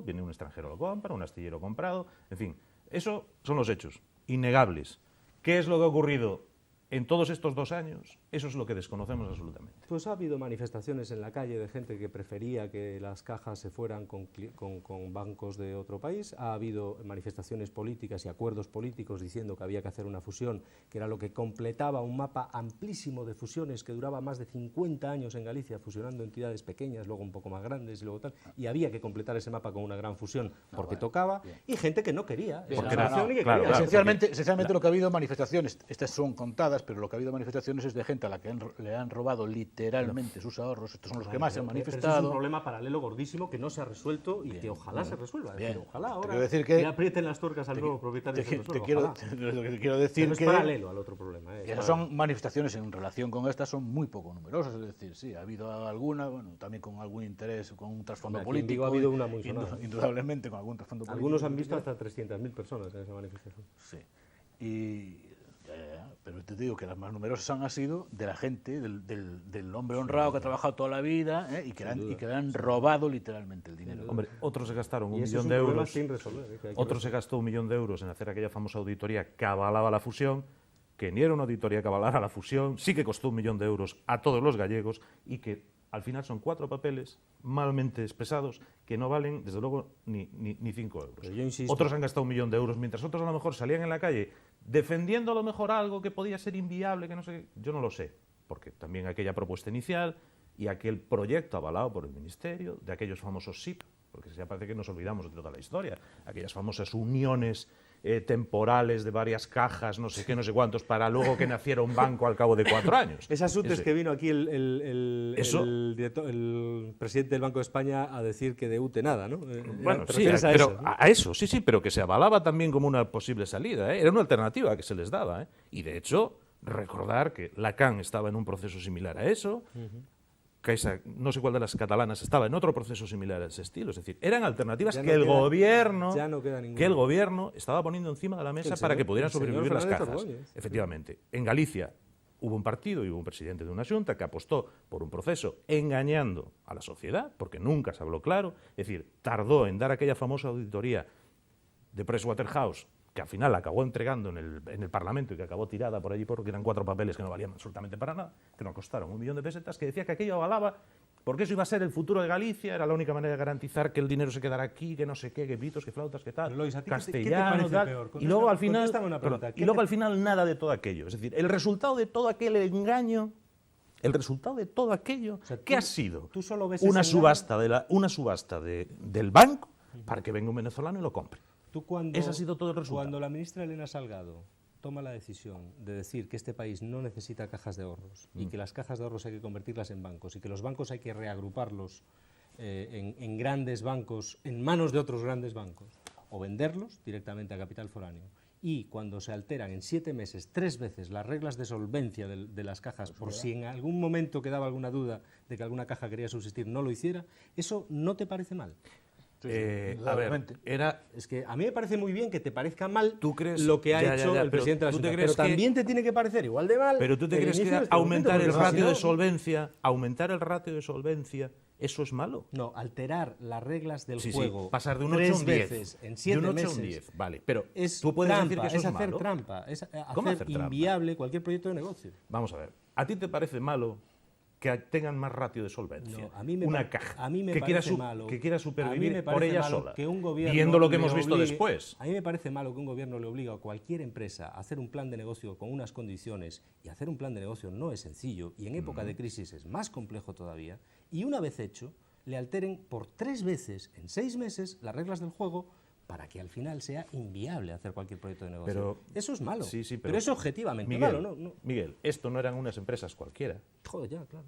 viene un extranjero lo compra, un astillero comprado, en fin. Eso son los hechos, innegables. ¿Qué es lo que ha ocurrido en todos estos 2 años? Eso es lo que desconocemos absolutamente. Pues ha habido manifestaciones en la calle de gente que prefería que las cajas se fueran con bancos de otro país. Ha habido manifestaciones políticas y acuerdos políticos diciendo que había que hacer una fusión, que era lo que completaba un mapa amplísimo de fusiones que duraba más de 50 años en Galicia, fusionando entidades pequeñas, luego un poco más grandes y luego tal. Y había que completar ese mapa con una gran fusión porque tocaba. Y gente que no quería. Esencialmente lo que ha habido manifestaciones, estas son contadas, pero lo que ha habido manifestaciones es de gente a la que le han robado literalmente sus ahorros. Estos son los que más se han manifestado. Pero eso es un problema paralelo gordísimo que no se ha resuelto y que ojalá se resuelva. Ojalá ahora le aprieten las tuercas al nuevo propietario. Lo que quiero decir es paralelo al otro problema. Son manifestaciones en relación con estas, son muy poco numerosas. Es decir, sí, ha habido alguna, bueno, también con algún interés, con un trasfondo político. Digo, ha habido una muy sonada. Indudablemente con algún trasfondo político. Algunos han visto hasta 300.000 personas en esa manifestación. Sí. Pero te digo que las más numerosas han sido de la gente, del hombre honrado que ha trabajado toda la vida y que le han robado literalmente el dinero. Hombre, otros se gastaron 1 millón de euros. Otros se gastó 1 millón de euros en hacer aquella famosa auditoría que avalaba la fusión, que ni era una auditoría que avalara la fusión, sí que costó 1 millón de euros a todos los gallegos y que al final son 4 papeles malmente expresados que no valen, desde luego, ni 5 euros. Otros han gastado 1 millón de euros, mientras otros a lo mejor salían en la calle defendiendo a lo mejor algo que podía ser inviable, que no sé, yo no lo sé, porque también aquella propuesta inicial y aquel proyecto avalado por el Ministerio, de aquellos famosos SIP, porque ya parece que nos olvidamos de toda la historia, aquellas famosas uniones temporales de varias cajas, no sé qué, no sé cuántos, para luego que naciera un banco al cabo de 4 años. Ese asunto es que vino aquí el presidente del Banco de España a decir que de UTE nada, ¿no? Bueno, sí, pero a eso, sí, pero que se avalaba también como una posible salida, era una alternativa que se les daba, y de hecho, recordar que Lacan estaba en un proceso similar a eso, Caixa, no sé cuál de las catalanas estaba en otro proceso similar a ese estilo. Es decir, eran alternativas que el gobierno estaba poniendo encima de la mesa para que pudieran sobrevivir las cajas. Efectivamente, en Galicia hubo un partido y hubo un presidente de una xunta que apostó por un proceso engañando a la sociedad, porque nunca se habló claro, es decir, tardó en dar aquella famosa auditoría de Pricewaterhouse, que al final la acabó entregando en el Parlamento y que acabó tirada por allí porque eran 4 papeles que no valían absolutamente para nada, que nos costaron 1 millón de pesetas, que decía que aquello avalaba porque eso iba a ser el futuro de Galicia, era la única manera de garantizar que el dinero se quedara aquí, que no sé qué, que pitos, que flautas, que tal, Lois, castellano, ¿qué te parece peor? Y luego al final nada de todo aquello. Es decir, el resultado de todo aquel engaño, ¿qué ha sido? ¿Tú solo ves una subasta del banco para que venga un venezolano y lo compre. Ese ha sido todo el resultado. Cuando la ministra Elena Salgado toma la decisión de decir que este país no necesita cajas de ahorros y que las cajas de ahorros hay que convertirlas en bancos y que los bancos hay que reagruparlos en grandes bancos, en manos de otros grandes bancos, o venderlos directamente a capital foráneo, y cuando se alteran en 7 meses 3 veces las reglas de solvencia de las cajas, por si en algún momento quedaba alguna duda de que alguna caja quería subsistir, no lo hiciera, ¿eso no te parece mal? A ver, es que a mí me parece muy bien que te parezca mal lo que ha hecho el presidente de la Junta, pero también te tiene que parecer igual de mal. Pero tú te crees que aumentar el ratio de solvencia, ¿eso es malo? No, alterar las reglas del juego. Pasar de un 8 a un 10. En 7 meses. A un 10, vale, pero tú puedes trampa, decir que eso es hacer malo. Trampa, es hacer inviable cualquier proyecto de negocio. Vamos a ver, ¿a ti te parece malo que tengan más ratio de solvencia. No, a mí me una pa- caja a mí me que quiera, parece malo. que quiera A mí supervivir me por parece ella malo sola, que un gobierno viendo lo que le hemos visto obligue- después. A mí me parece malo que un gobierno le obligue a cualquier empresa a hacer un plan de negocio con unas condiciones, y hacer un plan de negocio no es sencillo, y en época de crisis es más complejo todavía, y una vez hecho, le alteren por 3 veces en 6 meses las reglas del juego para que al final sea inviable hacer cualquier proyecto de negocio. Pero- eso es malo, Sí, sí, pero es objetivamente Miguel, malo. No. Miguel, esto no eran unas empresas cualquiera. Joder, ya, claro.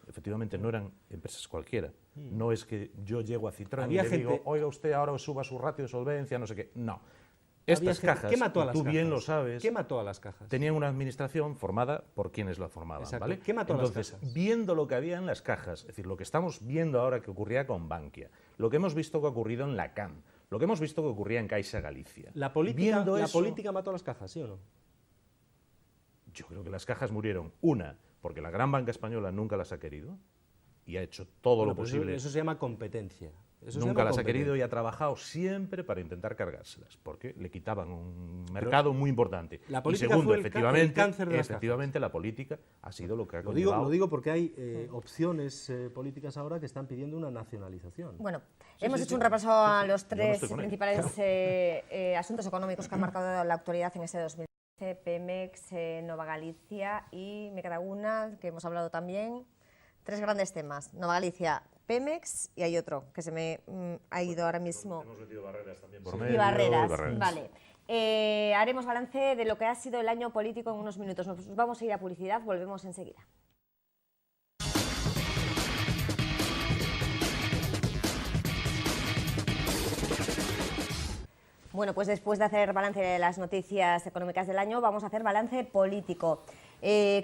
Efectivamente, no eran empresas cualquiera. No es que yo llego a Citroën Había y le gente- digo, oiga usted, ahora suba su ratio de solvencia, no sé qué. No. Había Estas gente- cajas, ¿Qué mató a y las tú bien cajas? lo sabes, ¿Qué mató a las cajas? tenían una administración formada por quienes la formaban, Exacto. ¿vale? ¿Qué mató a las Entonces, cajas? viendo lo que había en las cajas, es decir, lo que estamos viendo ahora que ocurría con Bankia, lo que hemos visto que ha ocurrido en la CAM, lo que hemos visto que ocurría en Caixa Galicia. La política, Viendo la eso, política mató a las cajas, ¿sí o no? yo creo que las cajas murieron. Una, porque la gran banca española nunca las ha querido y ha hecho todo Bueno, lo pero posible. Eso se llama competencia. Eso se Nunca llama las ha querido y competencia. ha trabajado siempre para intentar cargárselas, porque le quitaban un mercado muy importante. la Y política segundo, fue el efectivamente, cáncer de las efectivamente la política ha sido lo que ha Lo digo conllevado. porque hay opciones políticas ahora que están pidiendo una nacionalización. Bueno, hemos hecho un repaso a los Yo no 3 estoy con ello. principales asuntos económicos que han marcado la actualidad en este 2013, Pemex, Nova Galicia, y me queda una que hemos hablado también. 3 grandes temas: Nova Galicia, Pemex, y hay otro que se me ha ido ahora mismo. Hemos metido barreras también por Y medio, barreras, y barreras. vale. Haremos balance de lo que ha sido el año político en unos minutos. Nos vamos a ir a publicidad, volvemos enseguida. Bueno, pues después de hacer balance de las noticias económicas del año, vamos a hacer balance político.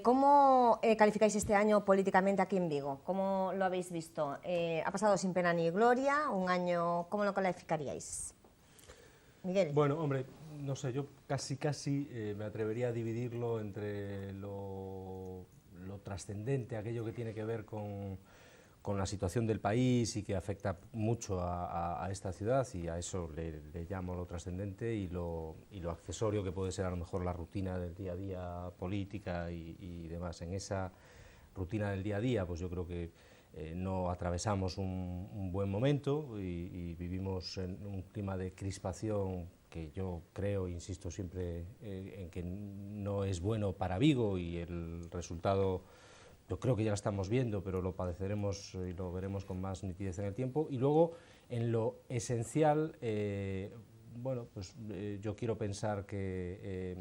¿Cómo calificáis este año políticamente aquí en Vigo? ¿Cómo lo habéis visto? ¿Ha pasado sin pena ni gloria? Un año, ¿cómo lo calificaríais? Miguel. Bueno, hombre, no sé, yo casi me atrevería a dividirlo entre lo trascendente, aquello que tiene que ver con la situación del país y que afecta mucho a esta ciudad, y a eso le llamo lo trascendente, y lo accesorio que puede ser a lo mejor la rutina del día a día política y demás. En esa rutina del día a día, pues yo creo que no atravesamos un buen momento y vivimos en un clima de crispación que yo creo, insisto siempre, en que no es bueno para Vigo, y el resultado yo creo que ya lo estamos viendo, pero lo padeceremos y lo veremos con más nitidez en el tiempo. Y luego, en lo esencial, bueno, pues yo quiero pensar que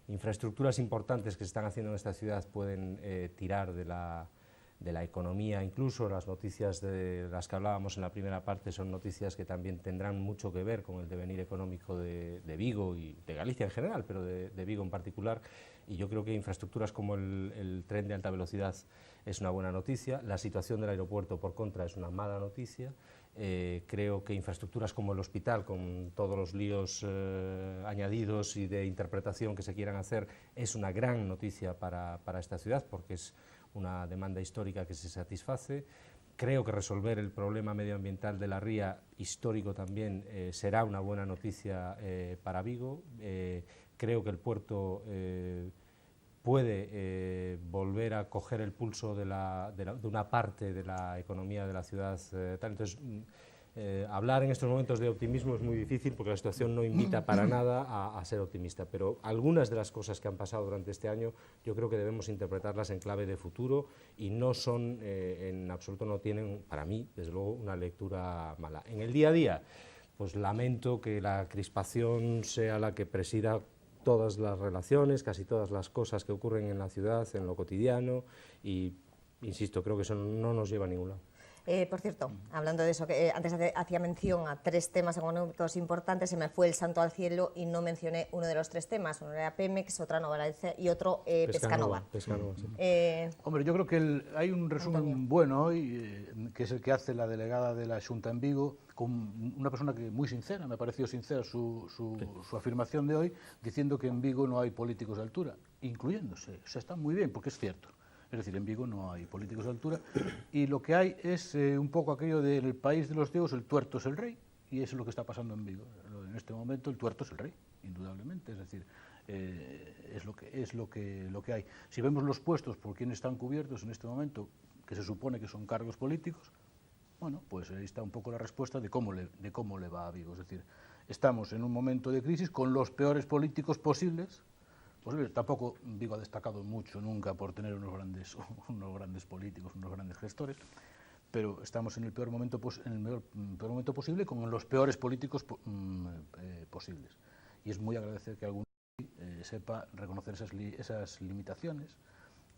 infraestructuras importantes que se están haciendo en esta ciudad pueden tirar de la economía. Incluso las noticias de las que hablábamos en la primera parte son noticias que también tendrán mucho que ver con el devenir económico de Vigo y de Galicia en general, pero de Vigo en particular. Y yo creo que infraestructuras como el tren de alta velocidad es una buena noticia. La situación del aeropuerto, por contra, es una mala noticia. Creo que infraestructuras como el hospital, con todos los líos añadidos y de interpretación que se quieran hacer, es una gran noticia para esta ciudad, porque es una demanda histórica que se satisface. Creo que resolver el problema medioambiental de la ría, histórico también, será una buena noticia para Vigo. Creo que el puerto puede volver a coger el pulso de una parte de la economía de la ciudad. Entonces, hablar en estos momentos de optimismo es muy difícil, porque la situación no invita para nada a ser optimista, pero algunas de las cosas que han pasado durante este año yo creo que debemos interpretarlas en clave de futuro, y no son, en absoluto no tienen, para mí, desde luego, una lectura mala. En el día a día, pues lamento que la crispación sea la que presida todas las relaciones, casi todas las cosas que ocurren en la ciudad, en lo cotidiano, y, insisto, creo que eso no nos lleva a ningún lado. Por cierto, hablando de eso, que antes hacía mención a 3 temas económicos importantes, se me fue el santo al cielo y no mencioné uno de los 3 temas. Uno era Pemex, otra Nova Galicia y otro Pescanova. Pescanova, sí. Hombre, yo creo que hay un resumen Antonio. bueno hoy, que es el que hace la delegada de la Xunta en Vigo, con una persona que muy sincera, me ha parecido sincera su afirmación de hoy, diciendo que en Vigo no hay políticos de altura, incluyéndose. O sea, está muy bien, porque es cierto. Es decir, en Vigo no hay políticos de altura, y lo que hay es un poco aquello del país de los ciegos, el tuerto es el rey, y eso es lo que está pasando en Vigo. En este momento el tuerto es el rey, indudablemente, es decir, es lo que hay. Si vemos los puestos por quienes están cubiertos en este momento, que se supone que son cargos políticos, bueno, pues ahí está un poco la respuesta de cómo le va a Vigo. Es decir, estamos en un momento de crisis con los peores políticos posibles. Tampoco Vigo ha destacado mucho nunca por tener unos grandes políticos, unos grandes gestores, pero estamos en el peor momento, peor momento posible con los peores políticos posibles. Y es muy agradecer que alguno sepa reconocer esas limitaciones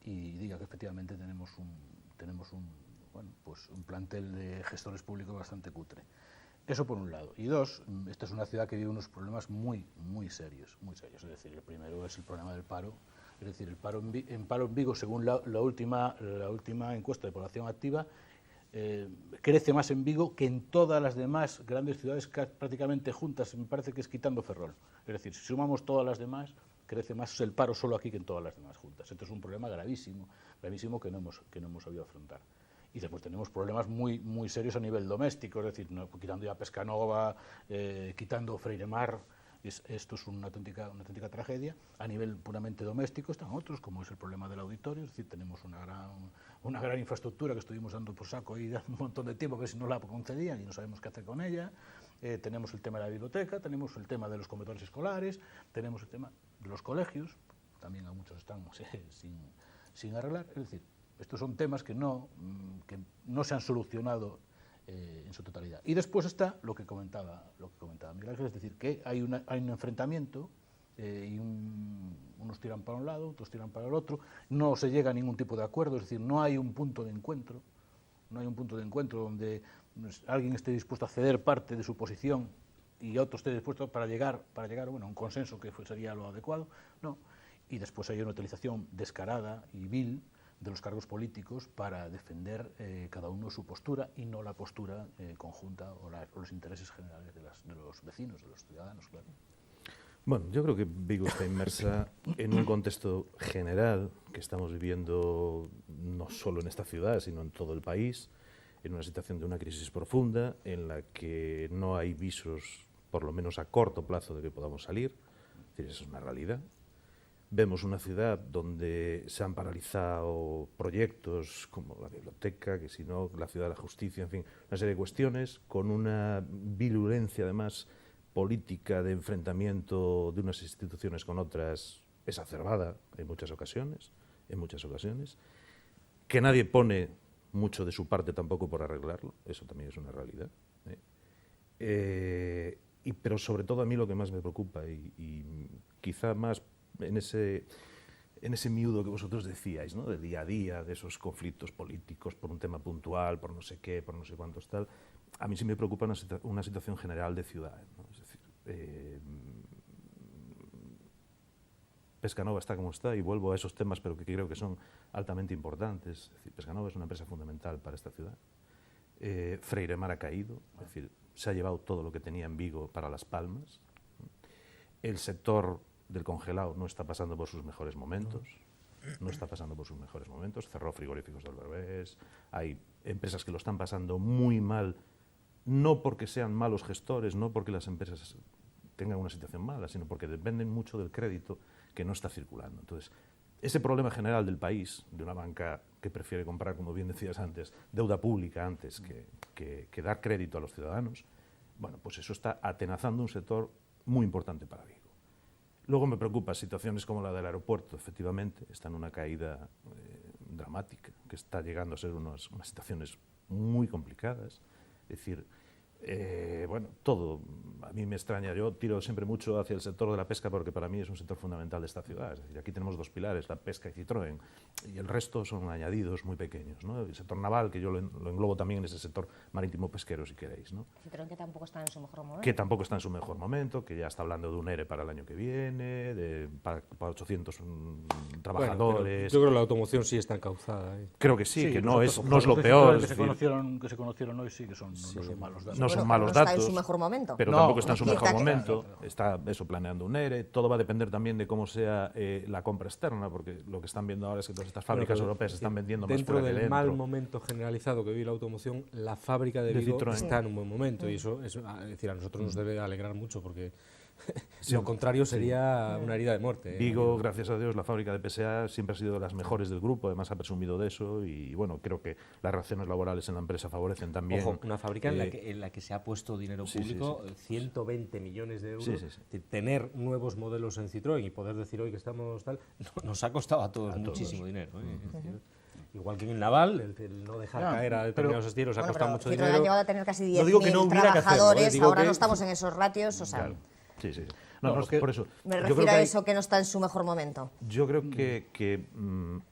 y diga que efectivamente tenemos un plantel de gestores públicos bastante cutre. Eso por un lado. Y dos, esta es una ciudad que vive unos problemas muy serios. Es decir, el primero es el problema del paro. Es decir, el paro en Vigo, según la última encuesta de población activa, crece más en Vigo que en todas las demás grandes ciudades prácticamente juntas, me parece que es quitando Ferrol. Es decir, si sumamos todas las demás, crece más el paro solo aquí que en todas las demás juntas. Esto es un problema gravísimo que no hemos sabido afrontar. Y después tenemos problemas muy serios a nivel doméstico, es decir, quitando ya Pescanova, quitando Freiremar, esto es una auténtica tragedia. A nivel puramente doméstico están otros, como es el problema del auditorio, es decir, tenemos una gran infraestructura que estuvimos dando por saco ahí un montón de tiempo, a ver si nos la concedían y no sabemos qué hacer con ella. Tenemos el tema de la biblioteca, tenemos el tema de los comedores escolares, tenemos el tema de los colegios, también a muchos están sin arreglar, es decir, estos son temas que no se han solucionado en su totalidad. Y después está lo que comentaba Miguel Ángel, es decir, que hay un enfrentamiento y unos tiran para un lado, otros tiran para el otro, no se llega a ningún tipo de acuerdo, es decir, no hay un punto de encuentro, donde alguien esté dispuesto a ceder parte de su posición y otro esté dispuesto para llegar a un consenso que sería lo adecuado, no. Y después hay una utilización descarada y vil de los cargos políticos para defender cada uno su postura y no la postura conjunta o los intereses generales de los vecinos, de los ciudadanos, claro. Bueno, yo creo que Vigo está inmersa en un contexto general que estamos viviendo no solo en esta ciudad, sino en todo el país, en una situación de una crisis profunda en la que no hay visos, por lo menos a corto plazo, de que podamos salir. Es decir, eso es una realidad. Vemos una ciudad donde se han paralizado proyectos como la biblioteca, que si no, la ciudad de la justicia, en fin, una serie de cuestiones, con una virulencia además política de enfrentamiento de unas instituciones con otras exacerbada en muchas ocasiones, que nadie pone mucho de su parte tampoco por arreglarlo, eso también es una realidad. Pero sobre todo a mí lo que más me preocupa y quizá más en ese miudo que vosotros decíais, ¿no? De día a día, de esos conflictos políticos por un tema puntual, por no sé qué, por no sé cuántos tal, a mí sí me preocupa una situación general de ciudad, ¿no? Es decir, Pescanova está como está, y vuelvo a esos temas, pero que creo que son altamente importantes. Es decir, Pescanova es una empresa fundamental para esta ciudad. Freiremar ha caído, es decir, se ha llevado todo lo que tenía en Vigo para Las Palmas. El sector del congelado no está pasando por sus mejores momentos. Cerró Frigoríficos del Berbés. Hay empresas que lo están pasando muy mal, no porque sean malos gestores, no porque las empresas tengan una situación mala, sino porque dependen mucho del crédito que no está circulando. Entonces, ese problema general del país, de una banca que prefiere comprar, como bien decías antes, deuda pública antes que dar crédito a los ciudadanos, bueno, pues eso está atenazando un sector muy importante para Vigo. Luego me preocupa situaciones como la del aeropuerto, efectivamente, está en una caída dramática, que está llegando a ser unas situaciones muy complicadas. Es decir, bueno, todo, a mí me extraña, yo tiro siempre mucho hacia el sector de la pesca porque para mí es un sector fundamental de esta ciudad. Es decir, aquí tenemos dos pilares, la pesca y Citroën, y el resto son añadidos muy pequeños, ¿no? El sector naval, que yo lo englobo también en ese sector marítimo pesquero, si queréis, ¿no? Citroën, que tampoco está en su mejor momento. Que tampoco está en su mejor momento, que ya está hablando de un ERE para el año que viene, para 800 trabajadores. Bueno, yo creo que la automoción sí está encauzada. Creo que sí, que no es lo peor. Que se conocieron hoy sí que no son malos datos. No son malos datos. Está en su mejor momento. Pero tampoco está en su mejor momento. Está eso, planeando un ERE. Todo va a depender también de cómo sea la compra externa, porque lo que están viendo ahora es que todas estas fábricas europeas están vendiendo más fuera que dentro. Dentro del mal momento generalizado que vive la automoción, la fábrica de Vigo está en un buen momento, y eso es decir, a nosotros nos debe alegrar mucho, porque lo contrario sería una herida de muerte. Vigo, gracias a Dios, la fábrica de PSA siempre ha sido de las mejores del grupo, además ha presumido de eso y bueno, creo que las relaciones laborales en la empresa favorecen también. Ojo, una fábrica en la que se ha puesto dinero público, 120 millones de euros. Tener nuevos modelos en Citroën y poder decir hoy que estamos tal, nos ha costado a todos muchísimo dinero. Igual que en el naval, el no dejar caer a determinados estilos ha costado mucho dinero. Ha llegado a tener casi 10.000 digo que no hubiera que hacerlo, trabajadores, ahora no estamos en esos ratios, o sea... Claro. Sí. No, por eso. Me refiero a eso que no está en su mejor momento. Yo creo que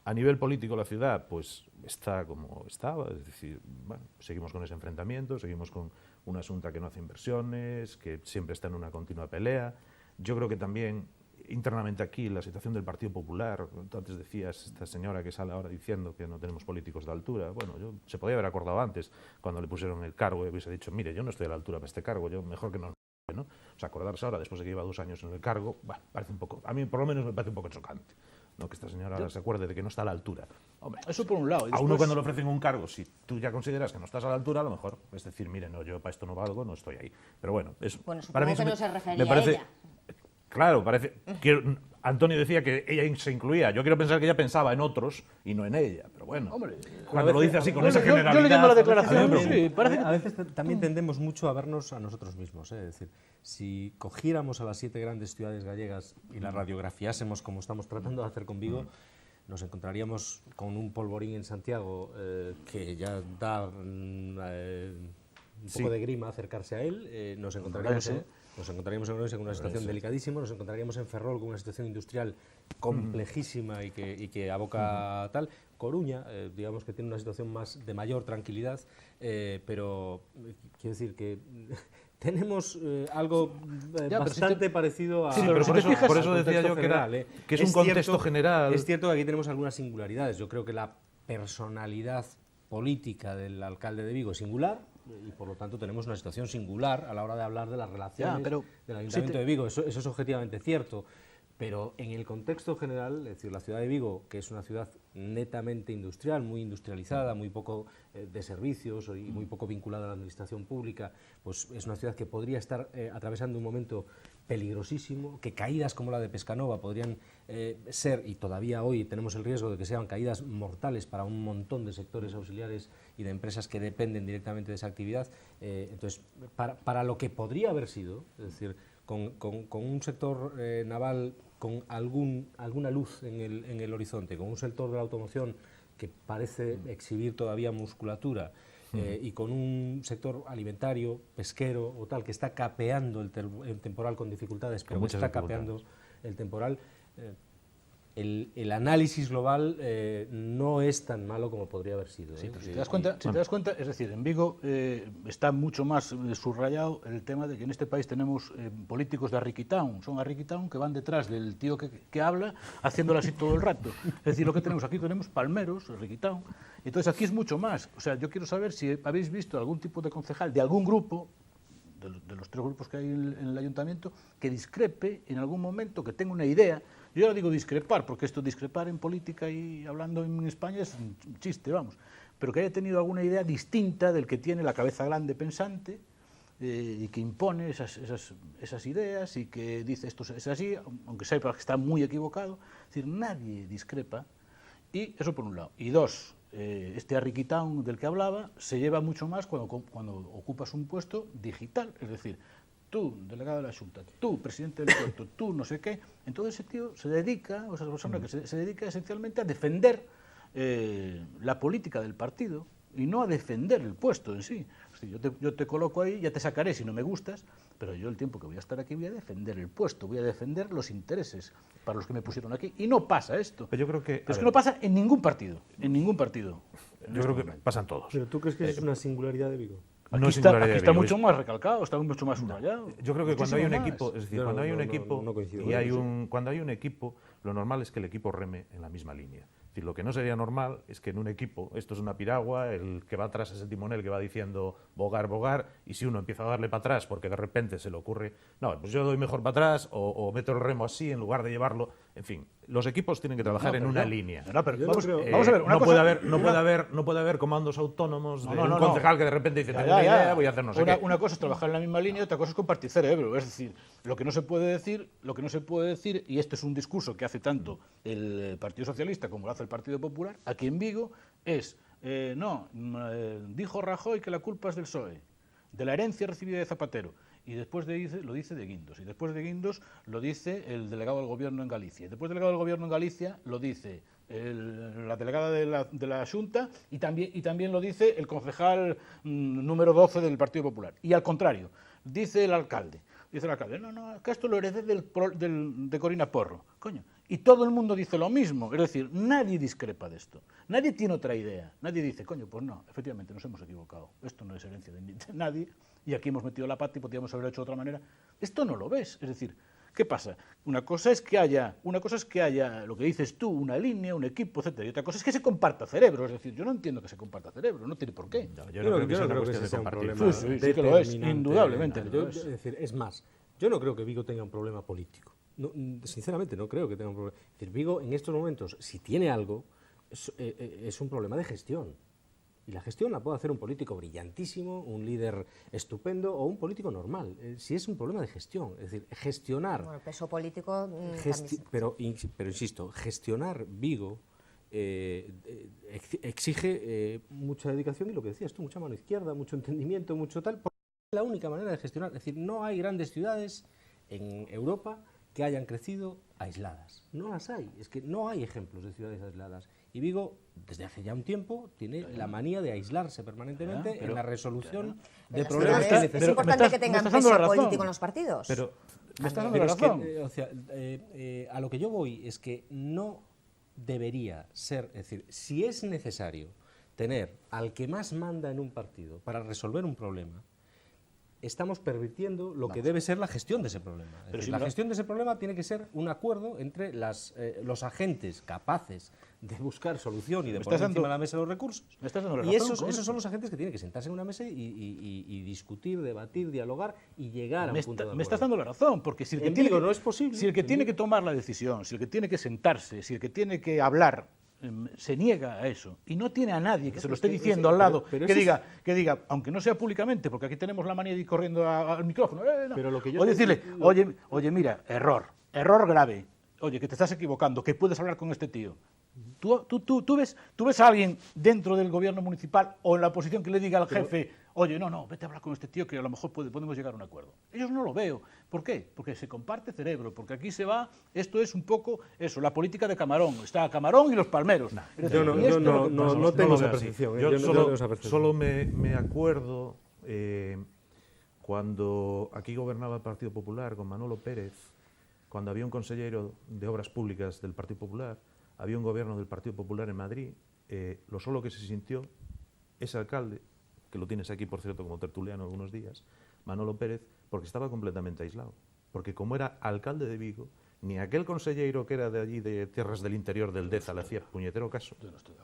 a nivel político la ciudad pues está como estaba, es decir, bueno, seguimos con ese enfrentamiento, seguimos con una asunta que no hace inversiones, que siempre está en una continua pelea. Yo creo que también internamente aquí la situación del Partido Popular, tú antes decías, esta señora que sale ahora diciendo que no tenemos políticos de altura, bueno, se podía haber acordado antes, cuando le pusieron el cargo, y hubiese dicho, mire, yo no estoy a la altura para este cargo, yo mejor que no, ¿no? O sea, acordarse ahora, después de que lleva 2 años en el cargo, bueno, parece un poco, a mí por lo menos me parece un poco chocante, ¿no? Que esta señora ahora se acuerde de que no está a la altura. Hombre, eso por un lado. A uno cuando le ofrecen un cargo, si tú ya consideras que no estás a la altura, a lo mejor es decir, mire, no, yo para esto no valgo, no estoy ahí. Pero bueno, eso, bueno, para mí que no se refería me parece, a ella. Claro, parece que Antonio decía que ella se incluía. Yo quiero pensar que ella pensaba en otros y no en ella. Pero bueno, hombre, cuando lo dice así con esa generalidad... Yo leyendo la declaración, a veces también tendemos mucho a vernos a nosotros mismos. Es decir, si cogiéramos a las 7 grandes ciudades gallegas y las radiografiásemos como estamos tratando de hacer con Vigo, nos encontraríamos con un polvorín en Santiago que ya da un poco de grima acercarse a él. Nos encontraríamos en Orense con una situación delicadísima, nos encontraríamos en Ferrol con una situación industrial complejísima y que aboca a tal. Coruña, digamos que tiene una situación de mayor tranquilidad, pero quiero decir que tenemos algo bastante parecido a... Sí, pero por eso decía yo que es un contexto general. Es cierto que aquí tenemos algunas singularidades. Yo creo que la personalidad política del alcalde de Vigo es singular, y por lo tanto tenemos una situación singular a la hora de hablar de las relaciones del Ayuntamiento de Vigo. Eso es objetivamente cierto, pero en el contexto general, es decir, la ciudad de Vigo, que es una ciudad netamente industrial, muy industrializada, muy poco de servicios y muy poco vinculada a la administración pública, pues es una ciudad que podría estar atravesando un momento peligrosísimo, que caídas como la de Pescanova podrían ser, y todavía hoy tenemos el riesgo de que sean caídas mortales para un montón de sectores auxiliares y de empresas que dependen directamente de esa actividad. Entonces, para lo que podría haber sido, es decir, con un sector naval con alguna luz en el horizonte, con un sector de la automoción que parece exhibir todavía musculatura, y con un sector alimentario, pesquero o tal, que está capeando el temporal con dificultades, pero que está capeando el temporal, el análisis global no es tan malo como podría haber sido. Sí, pero si te das cuenta, es decir, en Vigo está mucho más subrayado el tema de que en este país tenemos políticos de Arriquitown, son Arriquitown que van detrás del tío que habla, haciéndolo así todo el rato. Es decir, lo que tenemos aquí, tenemos palmeros, Arriquitown, entonces aquí es mucho más. O sea, yo quiero saber si habéis visto algún tipo de concejal de algún grupo, de los 3 grupos que hay en el ayuntamiento, que discrepe en algún momento, que tenga una idea. Yo ya digo discrepar, porque esto discrepar en política y hablando en España es un chiste, vamos, pero que haya tenido alguna idea distinta del que tiene la cabeza grande pensante y que impone esas ideas y que dice esto es así, aunque sepa que está muy equivocado. Es decir, nadie discrepa, y eso por un lado. Y 2, este Arriquitown del que hablaba se lleva mucho más cuando ocupas un puesto digital, es decir, tú, delegado de la Xunta, tú, presidente del puerto, tú, no sé qué. Entonces ese tío se dedica, o esa persona que se dedica esencialmente a defender la política del partido y no a defender el puesto en sí. Es decir, yo te coloco ahí, ya te sacaré si no me gustas, pero yo el tiempo que voy a estar aquí voy a defender el puesto, voy a defender los intereses para los que me pusieron aquí. Y no pasa esto. Pero yo creo que... Pero es que no pasa en ningún partido, en ningún partido. Yo creo que pasan todos. ¿Pero tú crees que es una singularidad de Vigo? Aquí está mucho más recalcado, está mucho más subrayado. Yo creo que cuando hay un equipo, es decir, cuando hay un equipo cuando hay un equipo, lo normal es que el equipo reme en la misma línea. Es decir, lo que no sería normal es que en un equipo, esto es una piragua, el que va atrás es el timonel que va diciendo bogar, bogar, y si uno empieza a darle para atrás porque de repente se le ocurre, no, pues yo doy mejor para atrás o meto el remo así en lugar de llevarlo, en fin, los equipos tienen que trabajar en una línea. No, pero vamos a ver, No puede haber comandos autónomos de un concejal que de repente dice, tengo una idea, voy a hacer no sé qué. Una cosa es trabajar en la misma línea, otra cosa es compartir cerebro. Es decir, lo que no se puede decir, y este es un discurso que hace tanto el Partido Socialista como lo hace el Partido Popular, aquí en Vigo, es, dijo Rajoy que la culpa es del PSOE, de la herencia recibida de Zapatero. Y después lo dice de Guindos, y después de Guindos lo dice el delegado del Gobierno en Galicia, y después del delegado del Gobierno en Galicia lo dice la delegada de la Xunta y también lo dice el concejal número 12 del Partido Popular. Y al contrario, dice el alcalde, no, que esto lo heredé de Corina Porro, coño. Y todo el mundo dice lo mismo, es decir, nadie discrepa de esto, nadie tiene otra idea, nadie dice, coño, pues no, efectivamente nos hemos equivocado, esto no es herencia de nadie, y aquí hemos metido la pata y podríamos haberlo hecho de otra manera. Esto no lo ves, es decir, ¿qué pasa? Una cosa es que haya, lo que dices tú, una línea, un equipo, etcétera, y otra cosa es que se comparta cerebro, es decir, yo no entiendo que se comparta cerebro, no tiene por qué. Yo no creo que sea un problema. Sí que lo es, indudablemente. Es decir, es más, yo no creo que Vigo tenga un problema político. No, sinceramente, no creo que tenga un problema. Es decir, Vigo, en estos momentos, si tiene algo, es un problema de gestión. Y la gestión la puede hacer un político brillantísimo, un líder estupendo o un político normal. Si es un problema de gestión, es decir, gestionar... Bueno, el peso político... pero insisto, gestionar Vigo exige mucha dedicación y lo que decías tú, mucha mano izquierda, mucho entendimiento, mucho tal, porque es la única manera de gestionar. Es decir, no hay grandes ciudades en Europa que hayan crecido aisladas. No las hay, es que no hay ejemplos de ciudades aisladas. Y Vigo, desde hace ya un tiempo, tiene la manía de aislarse permanentemente en la resolución de problemas que necesitan. Es importante que tengan peso político en los partidos. Pero me estás dando la razón. A lo que yo voy es que no debería ser, es decir, si es necesario tener al que más manda en un partido para resolver un problema, estamos pervirtiendo lo que debe ser la gestión de ese problema. Es decir, la gestión de ese problema tiene que ser un acuerdo entre los agentes capaces de buscar solución y de poner encima de la mesa los recursos. Y esos son los agentes que tienen que sentarse en una mesa y discutir, debatir, dialogar y llegar a un punto de acuerdo. Me estás dando la razón, porque si el que tiene, no es posible, si el que tiene que tomar la decisión, si el que tiene que sentarse, si el que tiene que hablar se niega a eso y no tiene a nadie que se lo esté diciendo al lado que diga, aunque no sea públicamente, porque aquí tenemos la manía de ir corriendo al micrófono, pero lo que yo o decirle, oye, mira, error grave, oye, que te estás equivocando, que puedes hablar con este tío. ¿Tú ves a alguien dentro del gobierno municipal o en la oposición que le diga al jefe, oye, no, vete a hablar con este tío que a lo mejor podemos llegar a un acuerdo? Ellos no lo veo. ¿Por qué? Porque se comparte cerebro, porque aquí se va, esto es un poco eso, la política de Camarón. Está Camarón y los palmeros. Yo no tengo esa percepción. Solo me acuerdo cuando aquí gobernaba el Partido Popular con Manolo Pérez, cuando había un consejero de Obras Públicas del Partido Popular, había un gobierno del Partido Popular en Madrid, lo solo que se sintió, ese alcalde, que lo tienes aquí, por cierto, como tertuliano algunos días, Manolo Pérez, porque estaba completamente aislado. Porque como era alcalde de Vigo, ni aquel consejero que era de allí, de tierras del interior del Deza, le hacía puñetero caso,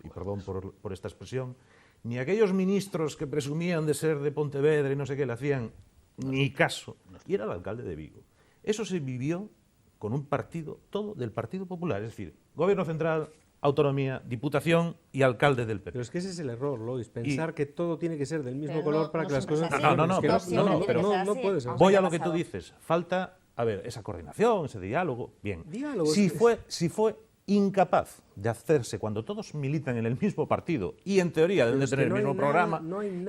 y perdón por esta expresión, ni aquellos ministros que presumían de ser de Pontevedra y no sé qué, le hacían ni caso, y era el alcalde de Vigo. Eso se vivió con un partido, todo del Partido Popular, es decir, Gobierno Central, Autonomía, Diputación y alcalde del PP. Pero es que ese es el error, Lois, pensar que todo tiene que ser del mismo color para que las cosas... No puede ser. Voy a lo que tú dices, falta, a ver, esa coordinación, ese diálogo, bien. Si fue incapaz de hacerse cuando todos militan en el mismo partido y en teoría deben de tener el mismo programa,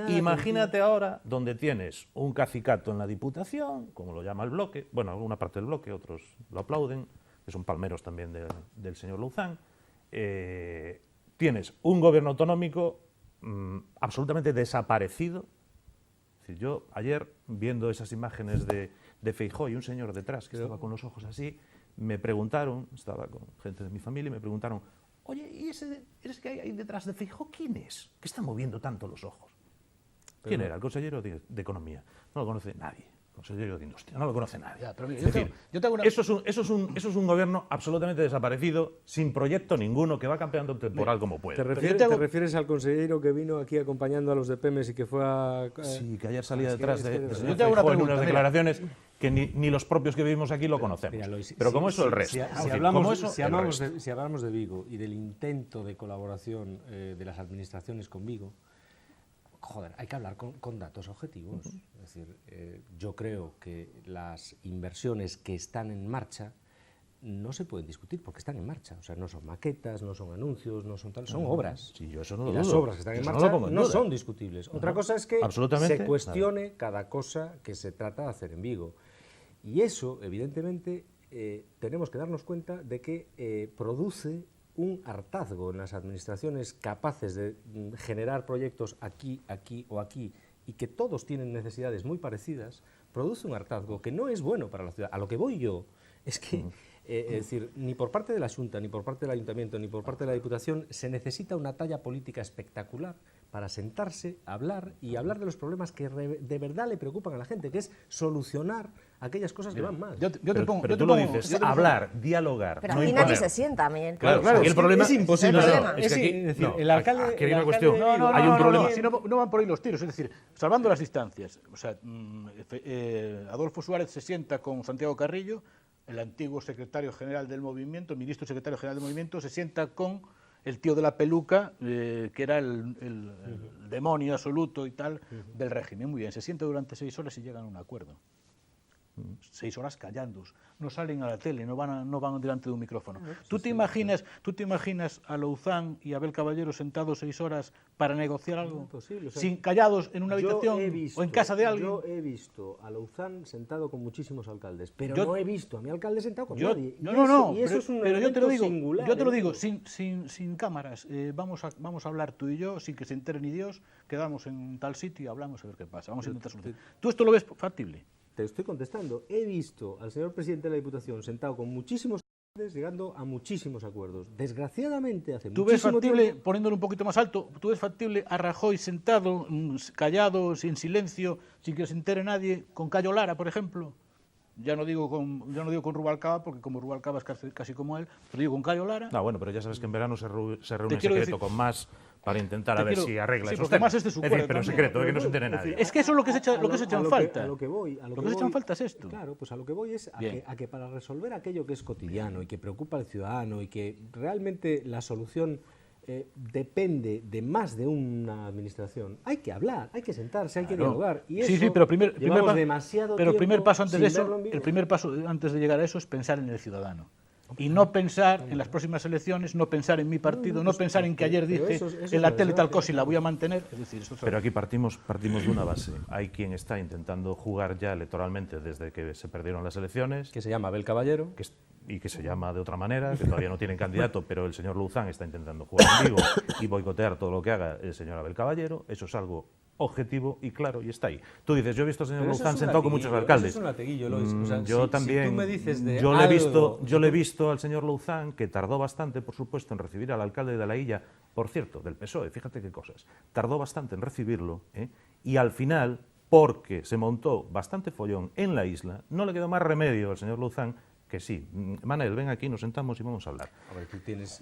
imagínate ahora donde tienes un cacicato en la Diputación, como lo llama el bloque, bueno, alguna parte del bloque, otros lo aplauden, que son palmeros también del señor Louzán, tienes un gobierno autonómico absolutamente desaparecido. Es decir, yo ayer, viendo esas imágenes de Feijóo y un señor detrás que estaba con los ojos así, me preguntaron, estaba con gente de mi familia, y me preguntaron, oye, ¿y ese que hay ahí detrás de Feijóo quién es? ¿Qué está moviendo tanto los ojos? ¿Quién era? El consejero de Economía. No lo conoce nadie. consejero de Industria, no lo conoce nadie. Ya, pero mira, Es decir, yo tengo una... eso es un gobierno absolutamente desaparecido, sin proyecto ninguno, que va campeando temporal como puede. ¿Te refieres al consejero que vino aquí acompañando a los de Pemex y que fue a... Sí, que ayer salía detrás del yo señor te hago una Feijóo en pregunta, unas mira. declaraciones que ni los propios que vivimos aquí lo conocemos. Mira, Lois, pero como eso el resto. Si Es decir, hablamos, como eso, si el hablamos resto. si hablamos de Vigo y del intento de colaboración de las administraciones con Vigo, joder, hay que hablar con datos objetivos. Es decir, yo creo que las inversiones que están en marcha no se pueden discutir porque están en marcha. O sea, no son maquetas, no son anuncios, no son tal, son obras. Sí, yo eso no lo Y las dudo. obras que están en Eso marcha lo pongo en no duda. son discutibles. Otra cosa es que absolutamente se cuestione cada cosa que se trata de hacer en Vigo. Y eso, evidentemente, tenemos que darnos cuenta de que produce un hartazgo en las administraciones capaces de generar proyectos aquí, aquí o aquí, y que todos tienen necesidades muy parecidas, produce un hartazgo que no es bueno para la ciudad. A lo que voy yo es que, es decir, ni por parte de la Xunta, ni por parte del Ayuntamiento, ni por parte de la Diputación se necesita una talla política espectacular para sentarse, hablar y hablar de los problemas que de verdad le preocupan a la gente, que es solucionar aquellas cosas que van mal. Yo te Pero pongo... tú yo te lo pongo- dices, yo te pongo- hablar, dialogar, Pero no aquí nadie imponer. se sienta también. Claro, Claro, aquí el problema es imposible. No, no, Es es que aquí- decir, no, el alcalde... aquí hay el una alcalde cuestión. de No, Vigo- no, Hay un no, problema. si no van por ahí los tiros, es decir, salvando las distancias. O sea, Adolfo Suárez se sienta con Santiago Carrillo, el antiguo secretario general del movimiento, ministro secretario general del movimiento, se sienta con el tío de la peluca, que era el demonio absoluto y tal del régimen. Muy bien, se sienta durante 6 horas y llegan a un acuerdo. 6 horas callandos, no salen a la tele, no van delante de un micrófono. ¿Tú te imaginas a Louzán y a Abel Caballero sentados 6 horas para negociar algo? Imposible, o sea, Sin callados en una Yo habitación he visto- o en casa de alguien. Yo he visto a Louzán sentado con muchísimos alcaldes, pero Yo- no he visto a mi alcalde sentado con Yo- nadie. no, Y eso pero, es un pero yo te elemento lo digo, singular. yo te lo en digo, Vigo. sin cámaras, vamos a hablar tú y yo, sin que se entere ni Dios, quedamos en tal sitio y hablamos a ver qué pasa, vamos a intentar solucionar. ¿Tú esto lo ves factible? Te estoy contestando. He visto al señor presidente de la Diputación sentado con muchísimos alcaldes llegando a muchísimos acuerdos. Desgraciadamente, hace ¿Tú ves muchísimo factible, tiempo... poniéndolo un poquito más alto, tú ves factible a Rajoy sentado, callado, sin silencio, sin que se entere nadie, con Cayo Lara, por ejemplo? Ya no digo con Rubalcaba, porque como Rubalcaba es casi como él, pero digo con Cayo Lara. No, bueno, pero ya sabes que en verano se reúne en quiero secreto decir- con más para intentar a ver si arregla sí, esos porque temas. más es de su decir, cuerda pero en también. secreto, de que no se entere nadie. Es que eso es lo que se echa en falta. A lo que voy, Lo que se echa en falta es esto. Claro, pues a lo que voy es Bien. a que para resolver aquello que es cotidiano y que preocupa al ciudadano y que realmente la solución depende de más de una administración, hay que hablar, hay que sentarse, hay que dialogar. Y Sí, eso pero llevamos demasiado pero el primer tiempo paso antes sin de eso, verlo en Vigo. el primer paso antes de llegar a eso es pensar en el ciudadano. Y no pensar en las próximas elecciones, no pensar en mi partido, no pensar en que ayer pero dije eso es en la lo tele tal desgracia. cosa y la voy a mantener. Es decir, esto Pero aquí partimos de una base. Hay quien está intentando jugar ya electoralmente desde que se perdieron las elecciones, que se llama Abel Caballero. y que se llama de otra manera, que todavía no tienen candidato, pero el señor Louzán está intentando jugar en Vigo y boicotear todo lo que haga el señor Abel Caballero. Eso es algo objetivo y claro, y está ahí. Tú dices, yo he visto al señor Pero eso Louzán es un sentado con muchos latiguillo, alcaldes. eso es un latiguillo, Lois. O sea, yo si también, tú me dices de yo le he algo- visto al señor Louzán, que tardó bastante, por supuesto, en recibir al alcalde de la Illa, por cierto, del PSOE, fíjate qué cosas, tardó bastante en recibirlo, y al final, porque se montó bastante follón en la isla, no le quedó más remedio al señor Louzán que sí, Manel, ven aquí, nos sentamos y vamos a hablar. A ver,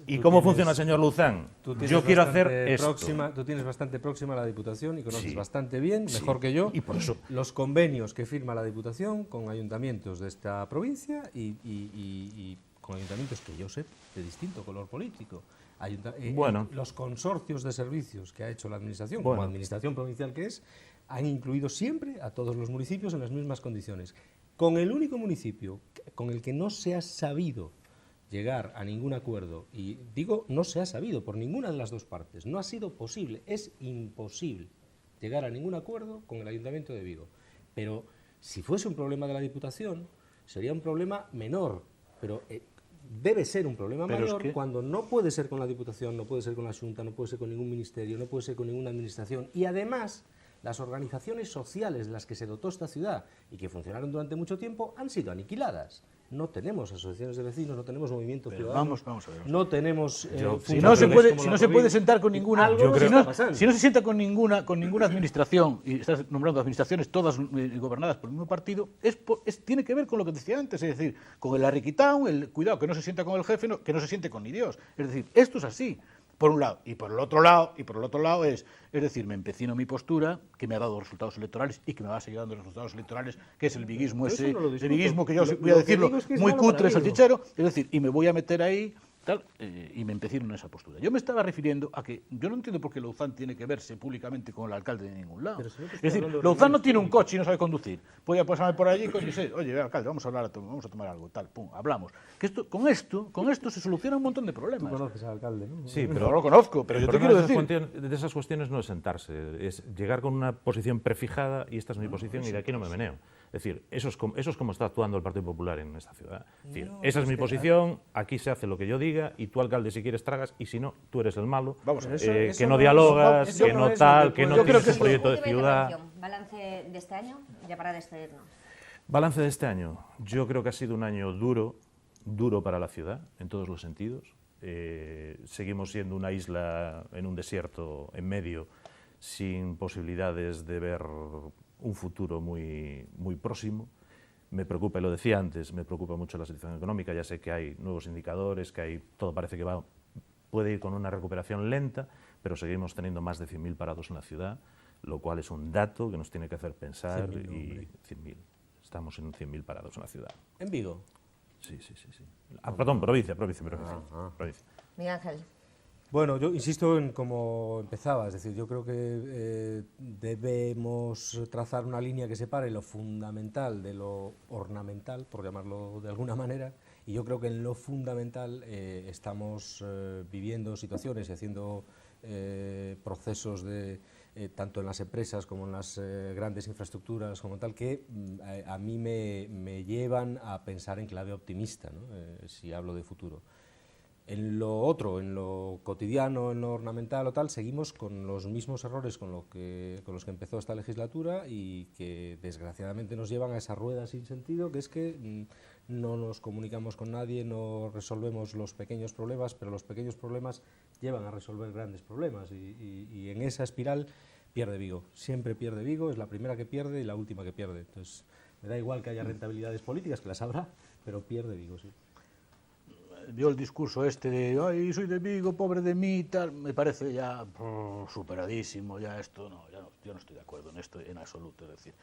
¿Y cómo funciona el señor Louzán? Yo quiero hacer esto. Tú tienes bastante próxima a la Diputación y conoces Sí. bastante bien, Sí. mejor que yo, Y por eso- los convenios que firma la Diputación con ayuntamientos de esta provincia y con ayuntamientos que yo sé de distinto color político. Bueno. Los consorcios de servicios que ha hecho la Administración, Bueno. como Administración provincial que es, han incluido siempre a todos los municipios en las mismas condiciones. Con el único municipio con el que no se ha sabido llegar a ningún acuerdo, y digo no se ha sabido por ninguna de las dos partes, no ha sido posible, es imposible llegar a ningún acuerdo con el Ayuntamiento de Vigo. Pero si fuese un problema de la Diputación, sería un problema menor, pero debe ser un problema Pero es mayor que- cuando no puede ser con la Diputación, no puede ser con la Xunta, no puede ser con ningún ministerio, no puede ser con ninguna administración, y además las organizaciones sociales de las que se dotó esta ciudad y que funcionaron durante mucho tiempo han sido aniquiladas. no tenemos asociaciones de vecinos, no tenemos movimiento Pero ciudadano, vamos a ver. no tenemos... Si no se puede, como si la no se COVID, puede sentar con ninguna, algo nos si está no, pasando. si no se sienta con ninguna administración, y estás nombrando administraciones todas gobernadas por el mismo partido, tiene que ver con lo que decía antes, es decir, con el arriquitao, el cuidado, que no se sienta con el jefe, que no se siente con ni Dios. Es decir, esto es así, por un lado, y por el otro lado es decir, me empecino mi postura, que me ha dado resultados electorales y que me va a seguir dando resultados electorales, que es el viguismo Pero ese, eso no lo el discuto. viguismo que yo Lo voy a que decirlo, digo es que es muy malo para cutre, Vigo. salchichero, es decir, y me voy a meter ahí, tal, y me empecino en esa postura. Yo me estaba refiriendo a que yo no entiendo por qué Louzán tiene que verse públicamente con el alcalde de ningún lado. Pero si no te Es estoy decir, hablando de Louzán no reuniones tiene un públicas. coche y no sabe conducir. Voy pasarme por allí, coño, y sé, oye, alcalde, vamos a hablar, vamos a tomar algo, tal, pum, hablamos. Que con esto se soluciona un montón de Tú problemas. conoces al alcalde, ¿no? Sí, No pero lo conozco, pero el yo te problema quiero de decir. de esas cuestiones no es sentarse, es llegar con una posición prefijada y esta es mi posición y de aquí no me meneo. Es decir, eso es como está actuando el Partido Popular en esta ciudad. Es decir, esa es mi posición, aquí se hace lo que yo diga y tú, alcalde, si quieres tragas y si no, tú eres el malo, Vamos a ver. Eso que no no es- dialogas, eso que no no es tal, lo que que no puede- tienes Yo creo un que proyecto de Última ciudad. intervención. Balance de este año, ya para despedirnos. Balance de este año. Yo creo que ha sido un año duro para la ciudad, en todos los sentidos. Seguimos siendo una isla en un desierto en medio, sin posibilidades de ver un futuro muy próximo. Me preocupa, y lo decía antes, me preocupa mucho la situación económica. Ya sé que hay nuevos indicadores, todo parece que puede ir con una recuperación lenta, pero seguimos teniendo más de 100.000 parados en la ciudad, lo cual es un dato que nos tiene que hacer pensar. 100.000, y hombre. 100.000. Estamos en 100.000 parados en la ciudad. En Vigo. Sí. Perdón, provincia. Provincia. Miguel Ángel. Bueno, yo insisto en cómo empezaba, es decir, yo creo que debemos trazar una línea que separe lo fundamental de lo ornamental, por llamarlo de alguna manera, y yo creo que en lo fundamental estamos viviendo situaciones y haciendo procesos tanto en las empresas como en las grandes infraestructuras como tal, que a mí me llevan a pensar en clave optimista, ¿no? Si hablo de futuro. En lo otro, en lo cotidiano, en lo ornamental o tal, seguimos con los mismos errores con los que empezó esta legislatura y que desgraciadamente nos llevan a esa rueda sin sentido, que es que no nos comunicamos con nadie, no resolvemos los pequeños problemas, pero los pequeños problemas llevan a resolver grandes problemas y en esa espiral pierde Vigo. Siempre pierde Vigo, es la primera que pierde y la última que pierde. Entonces, me da igual que haya rentabilidades políticas, que las habrá, pero pierde Vigo, sí. Vio el discurso este de ay, soy de Vigo, pobre de mí, tal, me parece ya superadísimo, ya esto no, yo no estoy de acuerdo en esto en absoluto. Es decir,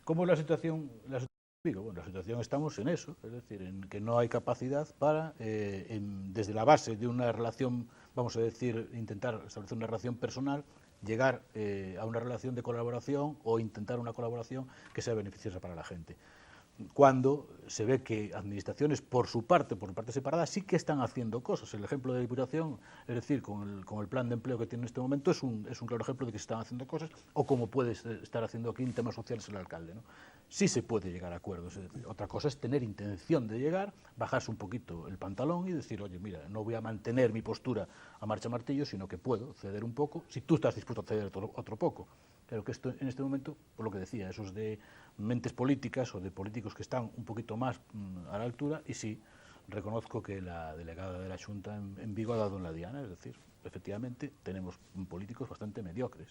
¿cómo es la situación de Vigo? Bueno, la situación estamos en eso, es decir, en que no hay capacidad para, desde la base de una relación, vamos a decir, intentar establecer una relación personal, llegar a una relación de colaboración o intentar una colaboración que sea beneficiosa para la gente. Cuando se ve que administraciones por su parte separada, sí que están haciendo cosas. El ejemplo de Diputación, es decir, con el plan de empleo que tiene en este momento, es un claro ejemplo de que se están haciendo cosas, o como puede estar haciendo aquí en temas sociales el alcalde, ¿no? Sí se puede llegar a acuerdos. Es decir, otra cosa es tener intención de llegar, bajarse un poquito el pantalón y decir, oye, mira, no voy a mantener mi postura a marcha martillo, sino que puedo ceder un poco, si tú estás dispuesto a ceder otro poco. Pero que esto, en este momento, por lo que decía, esos de mentes políticas o de políticos que están un poquito más a la altura, y sí, reconozco que la delegada de la Xunta en Vigo ha dado en la diana, es decir, efectivamente tenemos políticos bastante mediocres.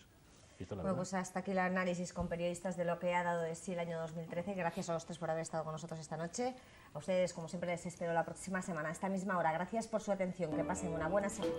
Y esta es la Bueno, verdad. pues hasta aquí el análisis con periodistas de lo que ha dado de sí el año 2013. Gracias a los tres por haber estado con nosotros esta noche. A ustedes, como siempre, les espero la próxima semana, a esta misma hora. Gracias por su atención. Que pasen una buena semana.